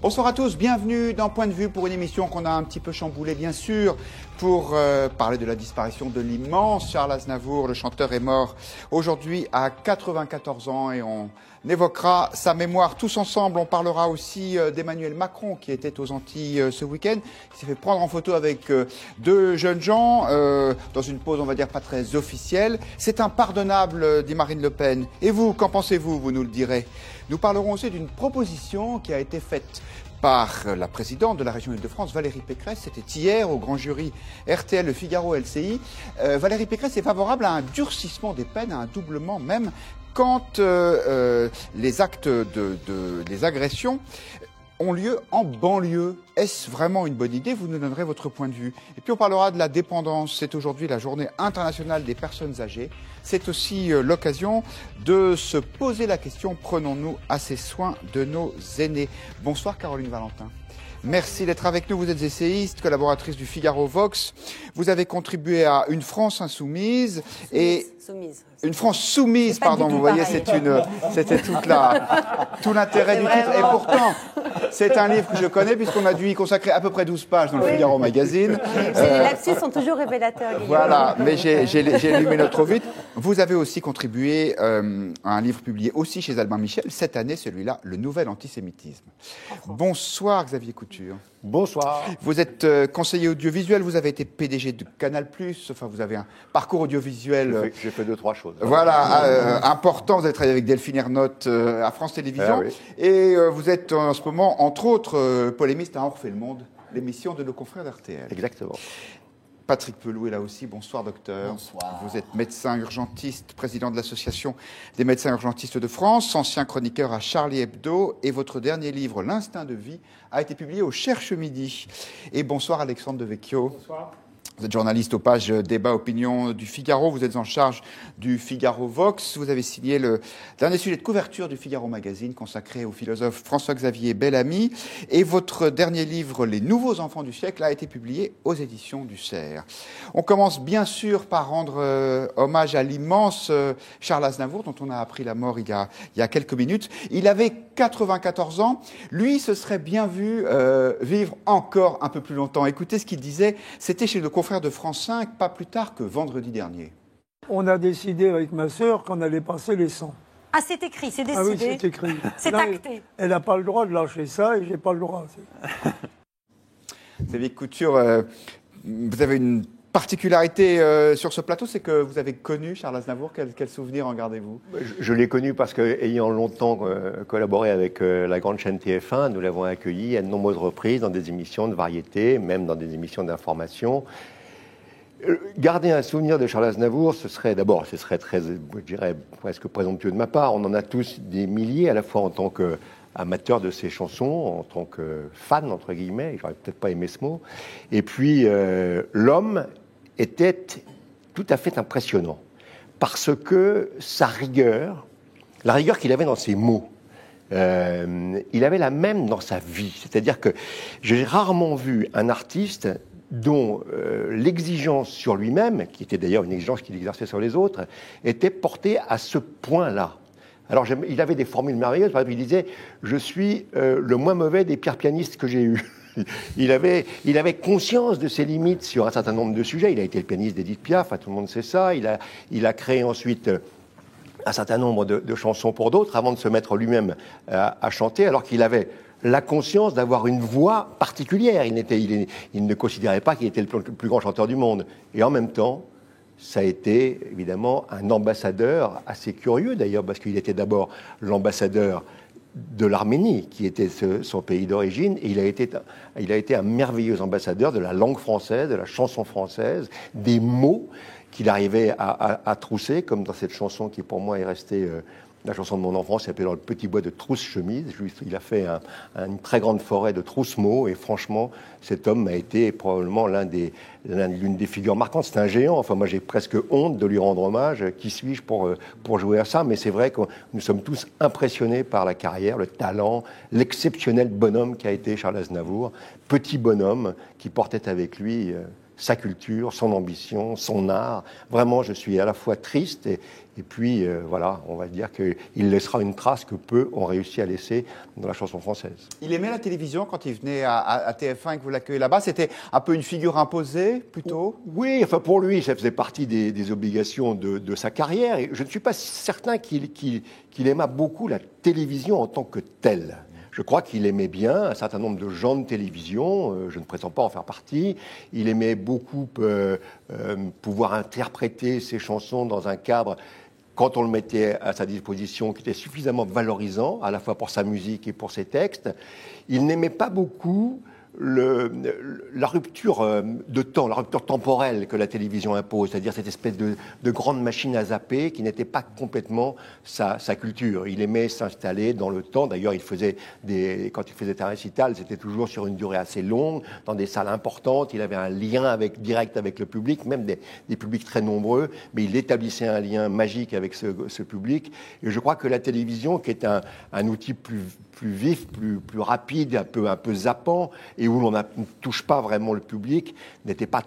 Bonsoir à tous, bienvenue dans Point de vue pour une émission qu'on a un petit peu chamboulée bien sûr pour parler de la disparition de l'immense Charles Aznavour. Le chanteur est mort aujourd'hui à 94 ans et on évoquera sa mémoire tous ensemble. On parlera aussi d'Emmanuel Macron qui était aux Antilles ce week-end, qui s'est fait prendre en photo avec deux jeunes gens dans une pose on va dire pas très officielle. C'est impardonnable, dit Marine Le Pen. Et vous, qu'en pensez-vous? Vous nous le direz. Nous parlerons aussi d'une proposition qui a été faite par la présidente de la région Île-de-France, Valérie Pécresse. C'était hier au grand jury RTL, Le Figaro, LCI. Valérie Pécresse est favorable à un durcissement des peines, à un doublement même, quand les actes les agressions ont lieu en banlieue. Est-ce vraiment une bonne idée? Vous nous donnerez votre point de vue. Et puis on parlera de la dépendance. C'est aujourd'hui la journée internationale des personnes âgées. C'est aussi l'occasion de se poser la question, prenons-nous assez soin de nos aînés? Bonsoir Caroline Valentin. Merci d'être avec nous. Vous êtes essayiste, collaboratrice du Figaro Vox. Vous avez contribué à Une France insoumise et Une France soumise, pardon. Vous voyez, c'était tout l'intérêt du titre. Et pourtant, c'est un livre que je connais puisqu'on a dû y consacrer à peu près 12 pages dans le Figaro Magazine. Les lapsus sont toujours révélateurs. Guillaume. Voilà, mais j'ai lu mes notes trop vite. Vous avez aussi contribué à un livre publié aussi chez Albin Michel cette année, celui-là, Le Nouvel Antisémitisme. Bonsoir Xavier Couture. Bonsoir. Vous êtes conseiller audiovisuel, vous avez été PDG de Canal+, enfin vous avez un parcours audiovisuel. J'ai fait 2-3 choses. Voilà, important. Vous avez travaillé avec Delphine Ernotte à France Télévisions. Oui. Et vous êtes en ce moment, entre autres, polémiste à On refait le monde, l'émission de nos confrères d'RTL. Exactement. Patrick Pelou est là aussi. Bonsoir, docteur. Bonsoir. Vous êtes médecin urgentiste, président de l'Association des médecins urgentistes de France, ancien chroniqueur à Charlie Hebdo. Et votre dernier livre, L'instinct de vie, a été publié au Cherche Midi. Et bonsoir, Alexandre Devecchio. Bonsoir. Vous êtes journaliste aux pages Débat Opinion du Figaro. Vous êtes en charge du Figaro Vox. Vous avez signé le dernier sujet de couverture du Figaro Magazine consacré au philosophe François-Xavier Bellamy. Et votre dernier livre, Les Nouveaux Enfants du siècle, a été publié aux éditions du Cerf. On commence bien sûr par rendre hommage à l'immense Charles Aznavour, dont on a appris la mort il y a quelques minutes. Il avait 94 ans. Lui se serait bien vu vivre encore un peu plus longtemps. Écoutez ce qu'il disait. C'était chez le confrère de France 5, pas plus tard que vendredi dernier. On a décidé avec ma sœur qu'on allait passer les 100. Ah, c'est écrit, c'est décidé. Ah oui, c'est écrit. C'est acté. Elle n'a pas le droit de lâcher ça et j'ai pas le droit. Xavier Couture, vous avez une particularité sur ce plateau, c'est que vous avez connu Charles Aznavour. Quel souvenir en gardez-vous? Je l'ai connu parce qu'ayant longtemps collaboré avec la grande chaîne TF1, nous l'avons accueilli à de nombreuses reprises dans des émissions de variété, même dans des émissions d'information. Garder un souvenir de Charles Aznavour, ce serait très, je dirais, presque présomptueux de ma part. On en a tous des milliers, à la fois en tant qu'amateur de ses chansons, en tant que fan, entre guillemets, j'aurais peut-être pas aimé ce mot. Et puis, l'homme était tout à fait impressionnant, parce que sa rigueur, la rigueur qu'il avait dans ses mots, il avait la même dans sa vie. C'est-à-dire que j'ai rarement vu un artiste dont l'exigence sur lui-même, qui était d'ailleurs une exigence qu'il exerçait sur les autres, était portée à ce point-là. Alors, il avait des formules merveilleuses. Par exemple, il disait « Je suis le moins mauvais des pires pianistes que j'ai eus ». Il avait conscience de ses limites sur un certain nombre de sujets. Il a été le pianiste d'Edith Piaf, tout le monde sait ça. Il a créé ensuite un certain nombre de chansons pour d'autres avant de se mettre lui-même à chanter, alors qu'il avait la conscience d'avoir une voix particulière. Il ne considérait pas qu'il était le plus grand chanteur du monde. Et en même temps, ça a été évidemment un ambassadeur assez curieux d'ailleurs, parce qu'il était d'abord l'ambassadeur de l'Arménie, qui était son pays d'origine, et il a été un merveilleux ambassadeur de la langue française, de la chanson française, des mots qu'il arrivait à trousser, comme dans cette chanson qui pour moi est restée la chanson de mon enfance, qui s'appelait Dans le petit bois de trousse-chemise. Il a fait une très grande forêt de trousse-mots, et franchement, cet homme a été probablement l'une des figures marquantes. C'est un géant. Enfin, moi, j'ai presque honte de lui rendre hommage. Qui suis-je pour jouer à ça? Mais c'est vrai que nous sommes tous impressionnés par la carrière, le talent, l'exceptionnel bonhomme qu'a été Charles Aznavour. Petit bonhomme qui portait avec lui sa culture, son ambition, son art. Vraiment, je suis à la fois triste et puis, voilà, on va dire qu'il laissera une trace que peu ont réussi à laisser dans la chanson française. Il aimait la télévision quand il venait à TF1 et que vous l'accueillez là-bas. C'était un peu une figure imposée, plutôt? Oui, enfin pour lui, ça faisait partie des obligations de sa carrière. Et je ne suis pas certain qu'il aimât beaucoup la télévision en tant que telle. Je crois qu'il aimait bien un certain nombre de gens de télévision, je ne prétends pas en faire partie. Il aimait beaucoup pouvoir interpréter ses chansons dans un cadre, quand on le mettait à sa disposition, qui était suffisamment valorisant, à la fois pour sa musique et pour ses textes. Il n'aimait pas beaucoup la rupture de temps, la rupture temporelle que la télévision impose, c'est-à-dire cette espèce de grande machine à zapper qui n'était pas complètement sa culture. Il aimait s'installer dans le temps. D'ailleurs, quand il faisait un récital, c'était toujours sur une durée assez longue, dans des salles importantes. Il avait un lien direct avec le public, même des publics très nombreux, mais il établissait un lien magique avec ce public. Et je crois que la télévision, qui est un outil plus vif, plus rapide, un peu zappant, et où l'on ne touche pas vraiment le public, n'était pas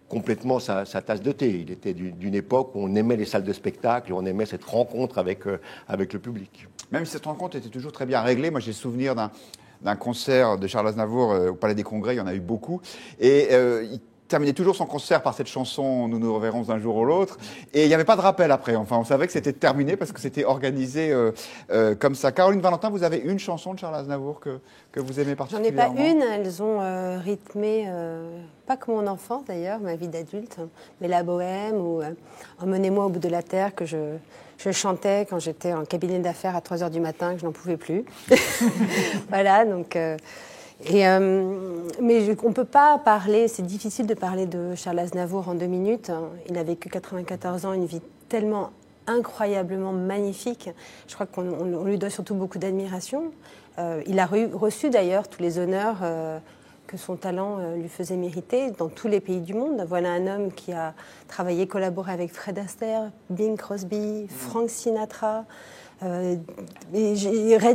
complètement sa tasse de thé. Il était d'une époque où on aimait les salles de spectacle, où on aimait cette rencontre avec le public. Même si cette rencontre était toujours très bien réglée, moi j'ai le souvenir d'un concert de Charles Aznavour au Palais des Congrès, il y en a eu beaucoup, et il terminait toujours son concert par cette chanson « Nous nous reverrons un jour ou l'autre ». Et il n'y avait pas de rappel après. Enfin, on savait que c'était terminé parce que c'était organisé comme ça. Caroline Valentin, vous avez une chanson de Charles Aznavour que vous aimez particulièrement? J'en ai pas une. Elles ont rythmé, pas que mon enfance d'ailleurs, ma vie d'adulte, mais La Bohème ou Emmenez-moi au bout de la terre que je chantais quand j'étais en cabinet d'affaires à 3h du matin, que je n'en pouvais plus. Voilà, donc... mais on ne peut pas parler, c'est difficile de parler de Charles Aznavour en 2 minutes. Il a vécu 94 ans, une vie tellement incroyablement magnifique. Je crois qu'on lui doit surtout beaucoup d'admiration. Il a reçu d'ailleurs tous les honneurs que son talent lui faisait mériter dans tous les pays du monde. Voilà un homme qui a travaillé, collaboré avec Fred Astaire, Bing Crosby, Frank Sinatra, Ray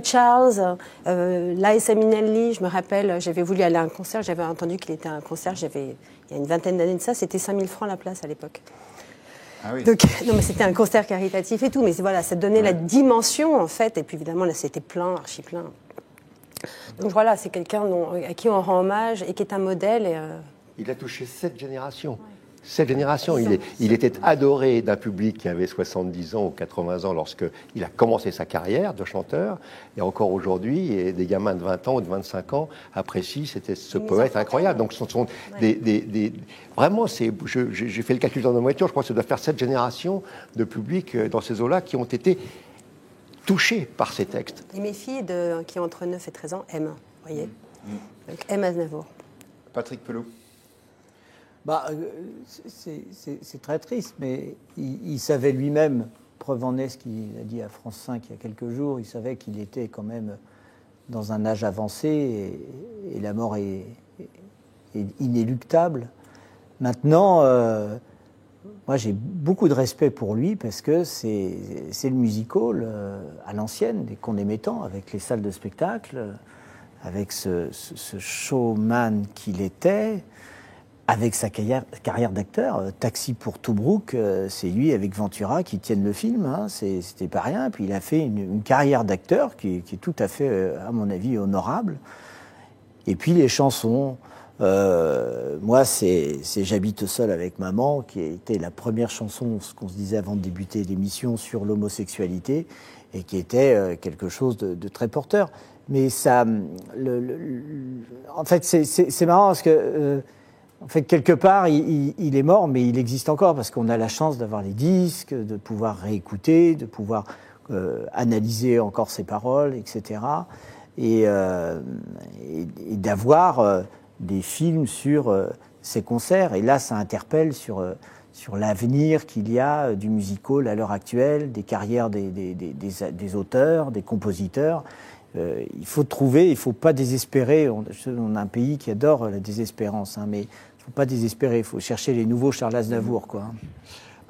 Charles, Liza Minnelli. Je me rappelle, j'avais voulu aller à un concert, j'avais entendu qu'il était à un concert, il y a une vingtaine d'années de ça, c'était 5000 francs la place à l'époque. Ah oui. Donc, non, mais c'était un concert caritatif et tout, mais voilà, ça donnait la dimension en fait, et puis évidemment là c'était plein, archi plein. Donc voilà, c'est quelqu'un à qui on rend hommage et qui est un modèle. Il a touché 7 générations. 7 générations. Il était adoré d'un public qui avait 70 ans ou 80 ans lorsqu'il a commencé sa carrière de chanteur. Et encore aujourd'hui, et des gamins de 20 ans ou de 25 ans apprécient ce poète incroyable. Donc ce sont vraiment, j'ai fait le calcul dans ma voiture, je crois que ça doit faire 7 générations de public dans ces eaux-là qui ont été touchés par ces textes. Et mes filles qui ont entre 9 et 13 ans aiment, vous voyez. Donc aiment Aznavour. Patrick Pelot. C'est très triste, mais il savait lui-même, preuve en est ce qu'il a dit à France 5 il y a quelques jours, il savait qu'il était quand même dans un âge avancé et la mort est inéluctable. Maintenant, moi j'ai beaucoup de respect pour lui parce que c'est le music-hall à l'ancienne, qu'on aimait tant, avec les salles de spectacle, avec ce showman qu'il était, avec sa carrière d'acteur. Taxi pour Tobruk, c'est lui avec Ventura qui tiennent le film, hein, c'était pas rien. Puis il a fait une carrière d'acteur qui est tout à fait, à mon avis, honorable. Et puis les chansons, moi c'est J'habite seul avec maman, qui était la première chanson, ce qu'on se disait avant de débuter l'émission, sur l'homosexualité, et qui était quelque chose de très porteur. Mais ça, en fait, c'est marrant parce que en fait, quelque part, il est mort, mais il existe encore parce qu'on a la chance d'avoir les disques, de pouvoir réécouter, de pouvoir analyser encore ses paroles, etc. Et d'avoir des films sur ses concerts. Et là, ça interpelle sur l'avenir qu'il y a du music-hall à l'heure actuelle, des carrières des auteurs, des compositeurs. Il faut trouver, il ne faut pas désespérer. On a un pays qui adore la désespérance, hein, mais il ne faut pas désespérer. Il faut chercher les nouveaux Charles Aznavour, quoi.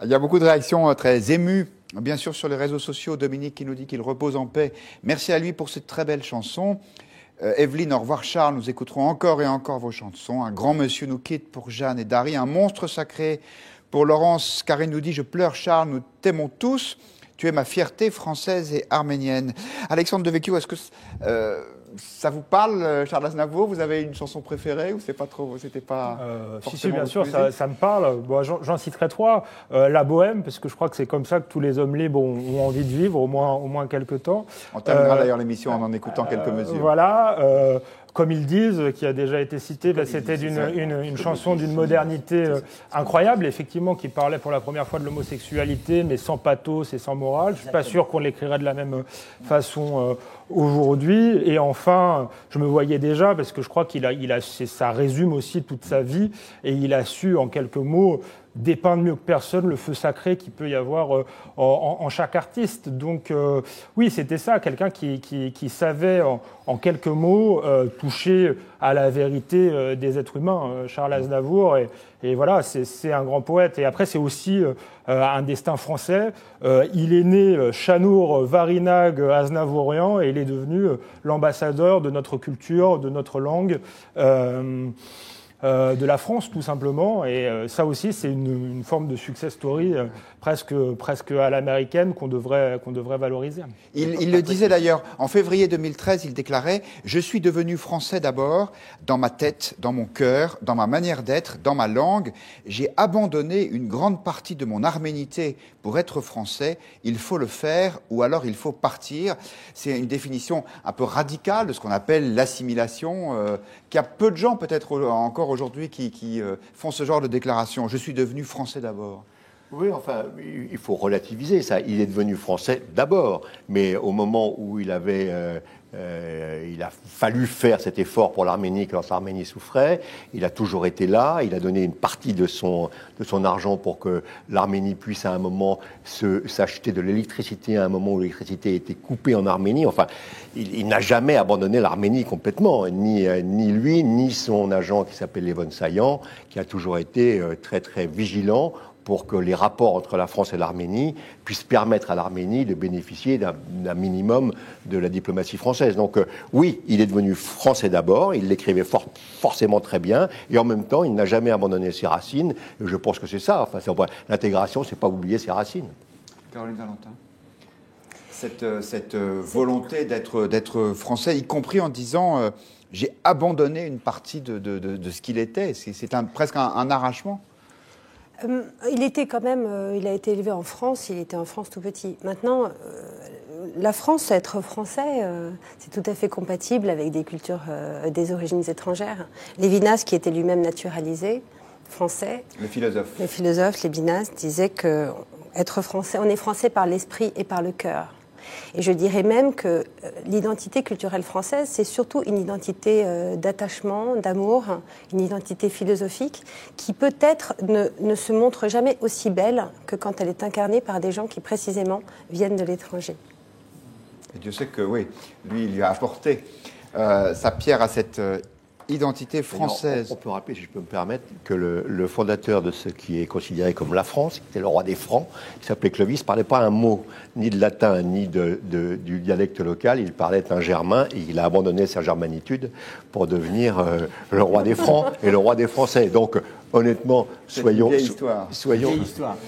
Il y a beaucoup de réactions très émues, bien sûr, sur les réseaux sociaux. Dominique qui nous dit qu'il repose en paix. Merci à lui pour cette très belle chanson. Evelyne, au revoir Charles, nous écouterons encore et encore vos chansons. Un grand monsieur nous quitte pour Jeanne et Dari, un monstre sacré pour Laurence. Karine nous dit, je pleure Charles, nous t'aimons tous. Tu es ma fierté française et arménienne. Alexandre Devecchio, est-ce que ça vous parle, Charles Aznavour? Vous avez une chanson préférée ou c'est pas trop, c'était pas si, bien sûr, ça me parle. Bon, j'en citerai trois. La Bohème, parce que je crois que c'est comme ça que tous les hommes libres ont envie de vivre, au moins quelques temps. On terminera d'ailleurs l'émission en écoutant quelques mesures. Voilà. Comme ils disent, qui a déjà été cité, c'était une chanson d'une modernité incroyable, effectivement, qui parlait pour la première fois de l'homosexualité, mais sans pathos et sans morale. Je ne suis pas sûr qu'on l'écrirait de la même façon aujourd'hui. Et enfin, je me voyais déjà, parce que je crois ça résume aussi toute sa vie, et il a su, en quelques mots, dépeindre mieux que personne le feu sacré qu'il peut y avoir en chaque artiste. Donc oui, c'était ça, quelqu'un qui savait en quelques mots toucher à la vérité des êtres humains, Charles Aznavour. Et voilà, c'est un grand poète. Et après, c'est aussi un destin français. Il est né Chanour, Varinag, Aznavourian, et il est devenu l'ambassadeur de notre culture, de notre langue, de la France, tout simplement. Et ça aussi, c'est une forme de success story presque à l'américaine qu'on devrait valoriser. Il le disait d'ailleurs, en février 2013, il déclarait « Je suis devenu français d'abord, dans ma tête, dans mon cœur, dans ma manière d'être, dans ma langue. J'ai abandonné une grande partie de mon arménité pour être français. Il faut le faire ou alors il faut partir. » C'est une définition un peu radicale de ce qu'on appelle l'assimilation, qu'il y a peu de gens peut-être encore aujourd'hui qui font ce genre de déclaration. « Je suis devenu français d'abord ». Oui, enfin, il faut relativiser ça. Il est devenu français d'abord, mais au moment où il a fallu faire cet effort pour l'Arménie, quand l'Arménie souffrait, il a toujours été là. Il a donné une partie de son argent pour que l'Arménie puisse à un moment s'acheter de l'électricité, à un moment où l'électricité était coupée en Arménie. Enfin, il n'a jamais abandonné l'Arménie complètement, ni lui, ni son agent qui s'appelle Levon Sayan, qui a toujours été très très vigilant pour que les rapports entre la France et l'Arménie puissent permettre à l'Arménie de bénéficier d'un minimum de la diplomatie française. Donc oui, il est devenu français d'abord, il l'écrivait forcément très bien, et en même temps, il n'a jamais abandonné ses racines. Et je pense que c'est ça. Enfin, l'intégration, c'est pas oublier ses racines. Caroline Valentin, cette volonté d'être français, y compris en disant j'ai abandonné une partie de ce qu'il était. C'est presque un arrachement. Il était quand même, il a été élevé en France, il était en France tout petit. Maintenant, la France, être français, c'est tout à fait compatible avec des cultures, des origines étrangères. Lévinas, qui était lui-même naturalisé, français. Le philosophe. Le philosophe, Lévinas, disait que être français, on est français par l'esprit et par le cœur. Et je dirais même que l'identité culturelle française, c'est surtout une identité d'attachement, d'amour, une identité philosophique qui peut-être ne se montre jamais aussi belle que quand elle est incarnée par des gens qui précisément viennent de l'étranger. Et Dieu sait que oui, lui, il lui a apporté sa pierre à cette identité française. On peut rappeler, si je peux me permettre, que le fondateur de ce qui est considéré comme la France, qui était le roi des Francs, qui s'appelait Clovis, ne parlait pas un mot ni de latin ni du dialecte local, il parlait un germain, et il a abandonné sa germanitude pour devenir le roi des Francs et le roi des Français. Donc, honnêtement, soyons... Vieille histoire.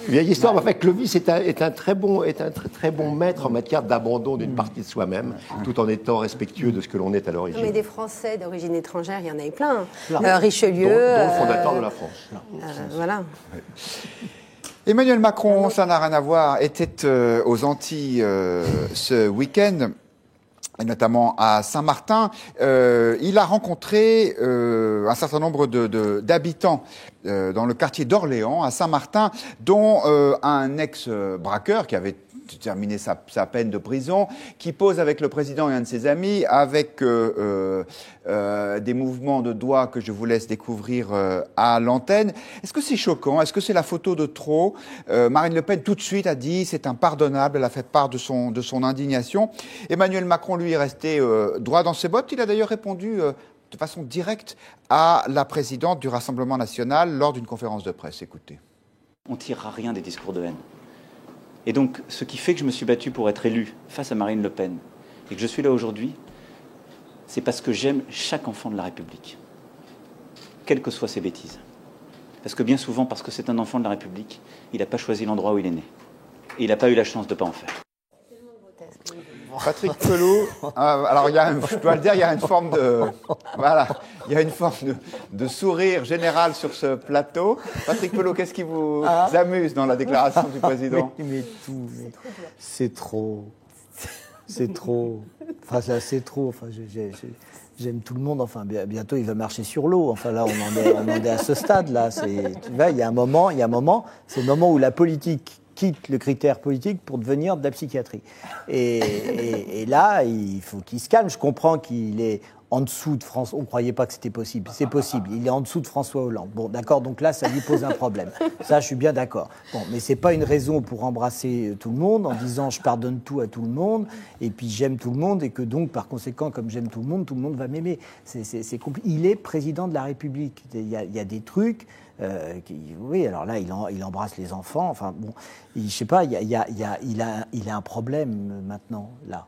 Vieille histoire. Mais en fait, Clovis est un très bon maître en matière d'abandon d'une partie de soi-même, tout en étant respectueux de ce que l'on est à l'origine. Mais des Français d'origine étrangère, il y en avait plein. Richelieu... Dont le fondateur de la France. Voilà. Emmanuel Macron, ça n'a rien à voir, était aux Antilles ce week-end, et notamment à Saint-Martin. Il a rencontré un certain nombre d'habitants dans le quartier d'Orléans, à Saint-Martin, dont un ex-braqueur qui avait terminé sa peine de prison, qui pose avec le président et un de ses amis, avec des mouvements de doigts que je vous laisse découvrir à l'antenne. Est-ce que c'est choquant? Est-ce que c'est la photo de trop? Marine Le Pen, tout de suite, a dit c'est impardonnable. Elle a fait part de son indignation. Emmanuel Macron, lui, est resté droit dans ses bottes. Il a d'ailleurs répondu de façon directe à la présidente du Rassemblement national lors d'une conférence de presse. Écoutez. On ne tirera rien des discours de haine. Et donc, ce qui fait que je me suis battu pour être élu face à Marine Le Pen, et que je suis là aujourd'hui, c'est parce que j'aime chaque enfant de la République, quelles que soient ses bêtises. Parce que bien souvent, parce que c'est un enfant de la République, il n'a pas choisi l'endroit où il est né. Et il n'a pas eu la chance de ne pas en faire. Patrick Pelot, alors je dois le dire, il y a une forme de sourire général sur ce plateau. Patrick Pelot, qu'est-ce qui vous amuse dans la déclaration du président? C'est trop. C'est trop. Enfin, c'est trop. Enfin, j'aime tout le monde. Enfin, bientôt, il va marcher sur l'eau. Enfin, là, on en est à ce stade-là. Tu vois, il y a un moment, c'est le moment où la politique quitte le critère politique pour devenir de la psychiatrie. Et là, il faut qu'il se calme. Je comprends qu'il est en dessous de François. On ne croyait pas que c'était possible. C'est possible. Il est en dessous de François Hollande. Bon, d'accord, donc là, ça lui pose un problème. Ça, je suis bien d'accord. Bon, mais ce n'est pas une raison pour embrasser tout le monde en disant je pardonne tout à tout le monde et puis j'aime tout le monde et que donc, par conséquent, comme j'aime tout le monde va m'aimer. C'est compliqué. Il est président de la République. Il y a des trucs... oui, alors là, il embrasse les enfants. Enfin, bon, je sais pas, il a un problème maintenant, là.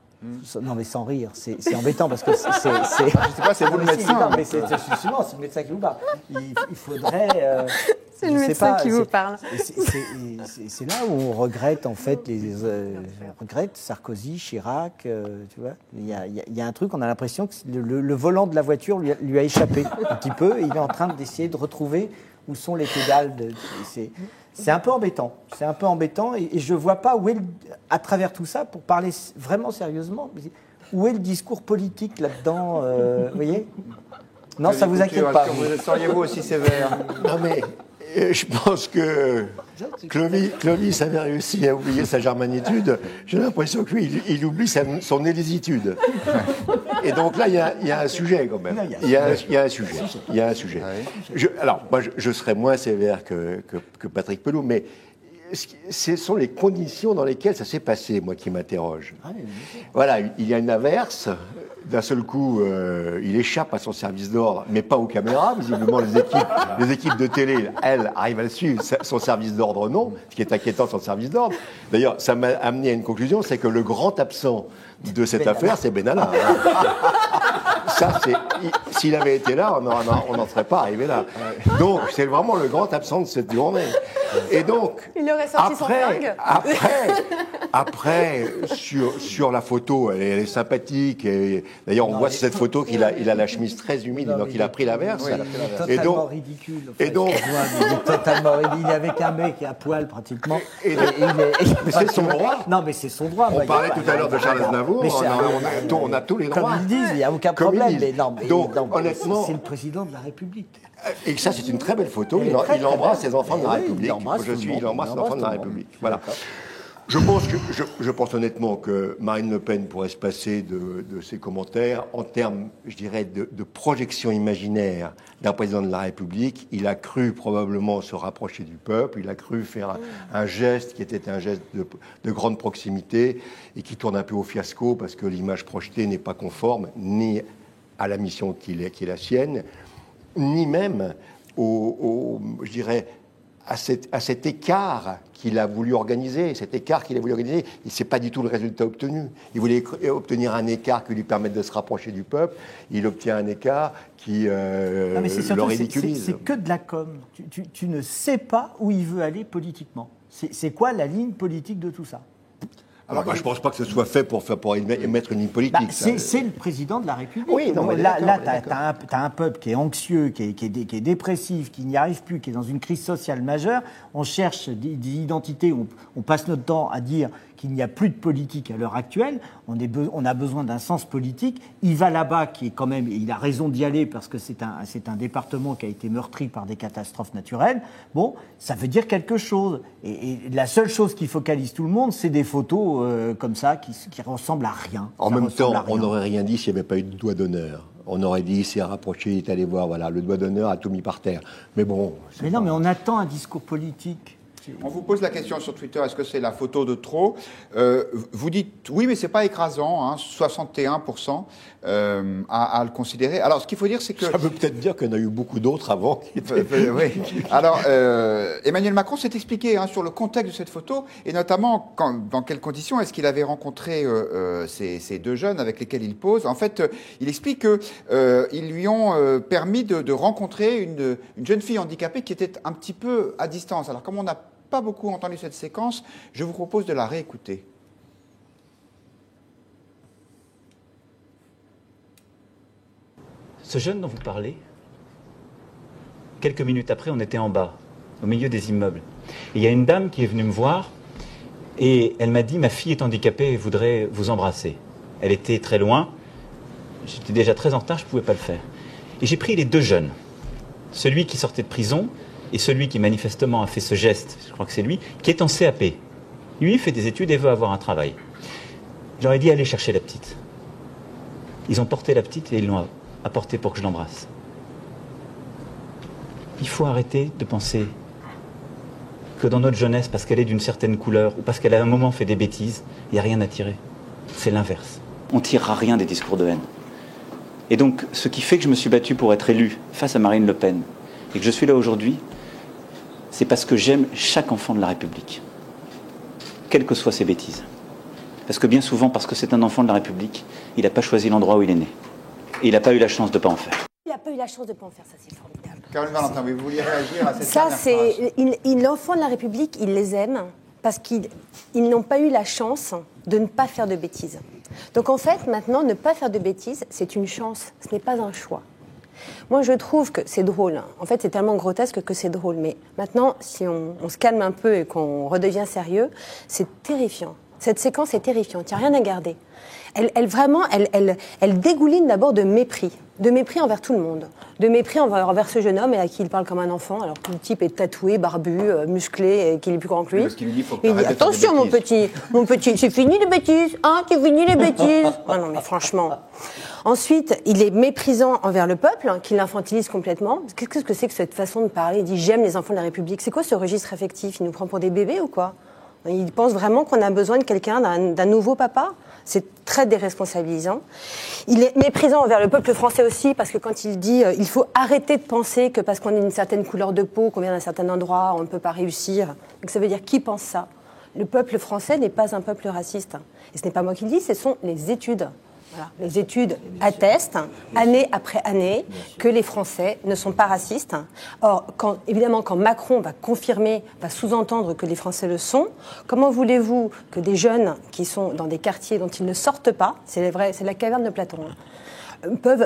Non, mais sans rire, c'est embêtant parce que c'est. Je sais pas, c'est vous le médecin. Non, mais c'est le médecin qui vous parle. Il faudrait. C'est le médecin qui vous parle. C'est là où on regrette, en fait, on regrette Sarkozy, Chirac, tu vois. Il y a un truc, on a l'impression que le volant de la voiture lui a échappé un petit peu et il est en train d'essayer de retrouver où sont les pédales. C'est un peu embêtant. C'est un peu embêtant et je ne vois pas où est, à travers tout ça, pour parler vraiment sérieusement, où est le discours politique là-dedans, vous voyez? Non, ça ne vous inquiète pas. Seriez-vous aussi sévère? Non, mais je pense que Clovis avait réussi à oublier sa germanitude. J'ai l'impression que lui, il oublie son élysitude. Et donc là, il y a un sujet quand même. Il y a un sujet. Alors, moi, je serais moins sévère que Patrick Pelot, mais ce sont les conditions dans lesquelles ça s'est passé, moi, qui m'interroge. Voilà, il y a une averse. D'un seul coup, il échappe à son service d'ordre, mais pas aux caméras. Visiblement, les équipes de télé, elles, arrivent à le suivre. Son service d'ordre, non. Ce qui est inquiétant, son service d'ordre. D'ailleurs, ça m'a amené à une conclusion, c'est que le grand absent de cette affaire, c'est Benalla. Ça, s'il avait été là, on n'en serait pas arrivé là. Donc, c'est vraiment le grand absent de cette journée. Et donc, il aurait sorti son flingue. Après, sur la photo, elle est sympathique. Et d'ailleurs, on voit sur cette photo qu'il a la chemise très humide, donc il a pris l'averse. Oui, il est totalement ridicule. Enfin, il est totalement ridicule. Il est avec un mec à poil pratiquement. Mais c'est son droit. Non, mais c'est son droit. On parlait tout à l'heure de Charles Aznavour. On a tous les droits. Comme ils disent, il n'y a aucun problème. Donc, honnêtement, c'est le président de la République. Et ça, c'est une très belle photo. Il embrasse ses enfants de la République. Il embrasse ses enfants de la République. Voilà. Je pense honnêtement que Marine Le Pen pourrait se passer de ses commentaires en termes, je dirais, de projection imaginaire d'un président de la République. Il a cru probablement se rapprocher du peuple, il a cru faire un geste qui était un geste de grande proximité et qui tourne un peu au fiasco parce que l'image projetée n'est pas conforme ni à la mission qui est la sienne, ni même je dirais, à cet écart qu'il a voulu organiser. Cet écart qu'il a voulu organiser, c'est pas du tout le résultat obtenu. Il voulait obtenir un écart qui lui permette de se rapprocher du peuple. Il obtient un écart qui le ridiculise. C'est que de la com. Tu ne sais pas où il veut aller politiquement. C'est quoi la ligne politique de tout ça? Alors, je ne pense pas que ce soit fait pour émettre une ligne politique. C'est le président de la République. Oui, non, là, tu as un peuple qui est anxieux, qui est dépressif, qui n'y arrive plus, qui est dans une crise sociale majeure. On cherche des identités, on passe notre temps à dire qu'il n'y a plus de politique à l'heure actuelle. On a besoin d'un sens politique. Il va là-bas, qui est quand même, il a raison d'y aller parce que c'est un département qui a été meurtri par des catastrophes naturelles. Bon, ça veut dire quelque chose. Et la seule chose qui focalise tout le monde, c'est des photos comme ça qui ressemblent à rien. En même temps, on n'aurait rien dit s'il n'y avait pas eu de doigt d'honneur. On aurait dit, il s'est rapproché, il est allé voir, voilà, le doigt d'honneur a tout mis par terre. Mais bon... Mais non, mais on attend un discours politique. On vous pose la question sur Twitter, est-ce que c'est la photo de trop? Vous dites oui, mais c'est pas écrasant, hein, 61% à le considérer. Alors, ce qu'il faut dire, c'est que... Ça veut peut-être dire qu'il y en a eu beaucoup d'autres avant. Oui. Alors, Emmanuel Macron s'est expliqué hein, sur le contexte de cette photo, et notamment dans quelles conditions est-ce qu'il avait rencontré ces deux jeunes avec lesquels il pose. En fait, il explique qu'ils lui ont permis de rencontrer une jeune fille handicapée qui était un petit peu à distance. Alors, comme on n'a pas beaucoup entendu cette séquence, je vous propose de la réécouter. Ce jeune dont vous parlez, quelques minutes après, on était en bas, au milieu des immeubles. Et il y a une dame qui est venue me voir et elle m'a dit « Ma fille est handicapée et voudrait vous embrasser ». Elle était très loin, j'étais déjà très en retard, je ne pouvais pas le faire. Et j'ai pris les deux jeunes, celui qui sortait de prison et celui qui manifestement a fait ce geste, je crois que c'est lui, qui est en CAP. Lui, il fait des études et veut avoir un travail. J'aurais dit « Allez chercher la petite ». Ils ont porté la petite et ils l'ont apportée pour que je l'embrasse. Il faut arrêter de penser que dans notre jeunesse, parce qu'elle est d'une certaine couleur ou parce qu'elle a à un moment fait des bêtises, il n'y a rien à tirer. C'est l'inverse. On ne tirera rien des discours de haine. Et donc, ce qui fait que je me suis battu pour être élu face à Marine Le Pen et que je suis là aujourd'hui, c'est parce que j'aime chaque enfant de la République, quelles que soient ses bêtises. Parce que bien souvent, parce que c'est un enfant de la République, il n'a pas choisi l'endroit où il est né. Et il n'a pas eu la chance de ne pas en faire. Il n'a pas eu la chance de ne pas en faire, ça c'est formidable. Caroline Valentin, vous vouliez réagir à cette Ça, dernière c'est phrase. l'enfant de la République, il les aime parce qu'ils n'ont pas eu la chance de ne pas faire de bêtises. Donc en fait, maintenant, ne pas faire de bêtises, c'est une chance, ce n'est pas un choix. Moi, je trouve que c'est drôle. En fait, c'est tellement grotesque que c'est drôle. Mais maintenant, si on se calme un peu et qu'on redevient sérieux, c'est terrifiant. Cette séquence est terrifiante, il n'y a rien à garder. Elle dégouline d'abord de mépris envers tout le monde, de mépris envers ce jeune homme et à qui il parle comme un enfant, alors que le type est tatoué, barbu, musclé, et qu'il est plus grand que lui. Parce qu'il lui dit, faut il dit attention mon petit, c'est fini les bêtises, hein, c'est fini les bêtises. Ah non mais franchement. Ensuite, il est méprisant envers le peuple, hein, qui l'infantilise complètement. Qu'est-ce que c'est que cette façon de parler? Il dit j'aime les enfants de la République. C'est quoi ce registre affectif? Il nous prend pour des bébés ou quoi? Il pense vraiment qu'on a besoin de quelqu'un, d'un nouveau papa. C'est très déresponsabilisant. Il est méprisant envers le peuple français aussi, parce que quand il dit il faut arrêter de penser que parce qu'on est d'une certaine couleur de peau, qu'on vient d'un certain endroit, on ne peut pas réussir. Donc ça veut dire qui pense ça? Le peuple français n'est pas un peuple raciste. Et ce n'est pas moi qui le dis, ce sont les études. Voilà. Les études attestent, année après année, que les Français ne sont pas racistes. Or, évidemment, quand Macron va confirmer, va sous-entendre que les Français le sont, comment voulez-vous que des jeunes qui sont dans des quartiers dont ils ne sortent pas, c'est la caverne de Platon,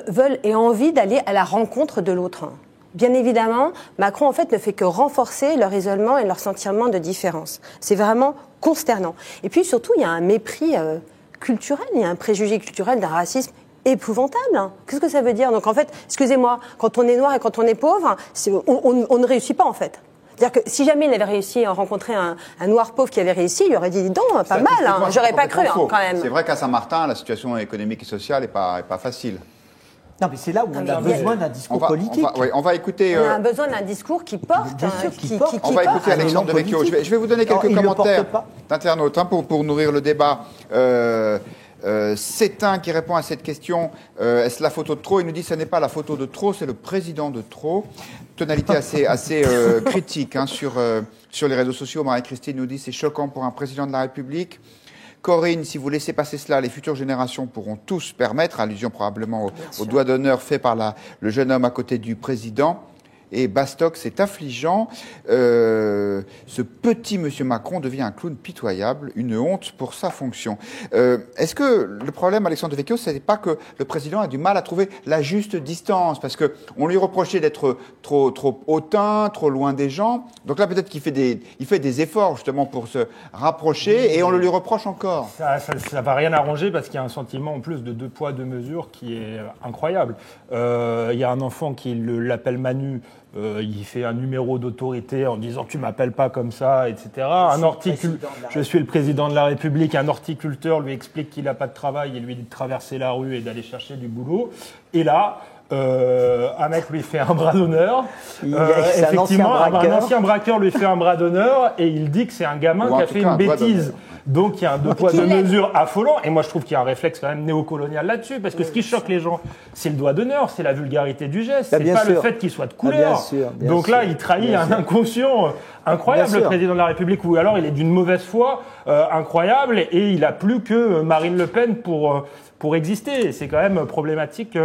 veulent et ont envie d'aller à la rencontre de l'autre? Bien évidemment, Macron, en fait, ne fait que renforcer leur isolement et leur sentiment de différence. C'est vraiment consternant. Et puis, surtout, il y a un mépris culturel, il y a un préjugé culturel d'un racisme épouvantable. Qu'est-ce que ça veut dire? Donc en fait, excusez-moi, quand on est noir et quand on est pauvre, on ne réussit pas en fait. C'est-à-dire que si jamais il avait réussi à rencontrer un noir pauvre qui avait réussi, il aurait dit non, pas mal, hein, j'aurais pas cru quand même. C'est vrai qu'à Saint-Martin, la situation économique et sociale n'est pas facile. Non, mais c'est là où on a besoin d'un discours politique. On va écouter. On a besoin d'un discours qui porte. Bien sûr, qui porte. On va écouter Alexandre Devecchio. Je vais vous donner quelques commentaires d'internautes pour nourrir le débat. C'est un qui répond à cette question. Est-ce la photo de trop? Il nous dit que ce n'est pas la photo de trop, c'est le président de trop. Tonalité assez critique hein, sur les réseaux sociaux. Marie-Christine nous dit c'est choquant pour un président de la République. Corinne, si vous laissez passer cela, les futures générations pourront tous se permettre, allusion probablement au doigt d'honneur fait par le jeune homme à côté du président. Et Bastock, c'est affligeant. Ce petit monsieur Macron devient un clown pitoyable, une honte pour sa fonction. Est-ce que le problème, Alexandre Devecchio, ce n'est pas que le président a du mal à trouver la juste distance? Parce qu'on lui reprochait d'être trop hautain, trop loin des gens. Donc là, peut-être qu'il fait des efforts justement pour se rapprocher et on le lui reproche encore. Ça va rien arranger parce qu'il y a un sentiment en plus de deux poids, deux mesures qui est incroyable. Il y a un enfant qui l'appelle Manu. Il fait un numéro d'autorité en disant tu m'appelles pas comme ça, etc. Je suis le président de la République. Un horticulteur lui explique qu'il n'a pas de travail et lui dit de traverser la rue et d'aller chercher du boulot. Et là, un mec lui fait un bras d'honneur. C'est Effectivement, un ancien braqueur lui fait un bras d'honneur et il dit que c'est un gamin qui a fait une bêtise. Donc il y a un deux poids deux mesures affolant. Et moi je trouve qu'il y a un réflexe quand même néocolonial là-dessus, parce que ce qui choque les gens, c'est le doigt d'honneur, c'est la vulgarité du geste, c'est pas le fait qu'il soit de couleur. Donc là, il trahit un inconscient incroyable, le président de la République, ou alors il est d'une mauvaise foi incroyable et il a plus que Marine Le Pen pour exister. C'est quand même problématique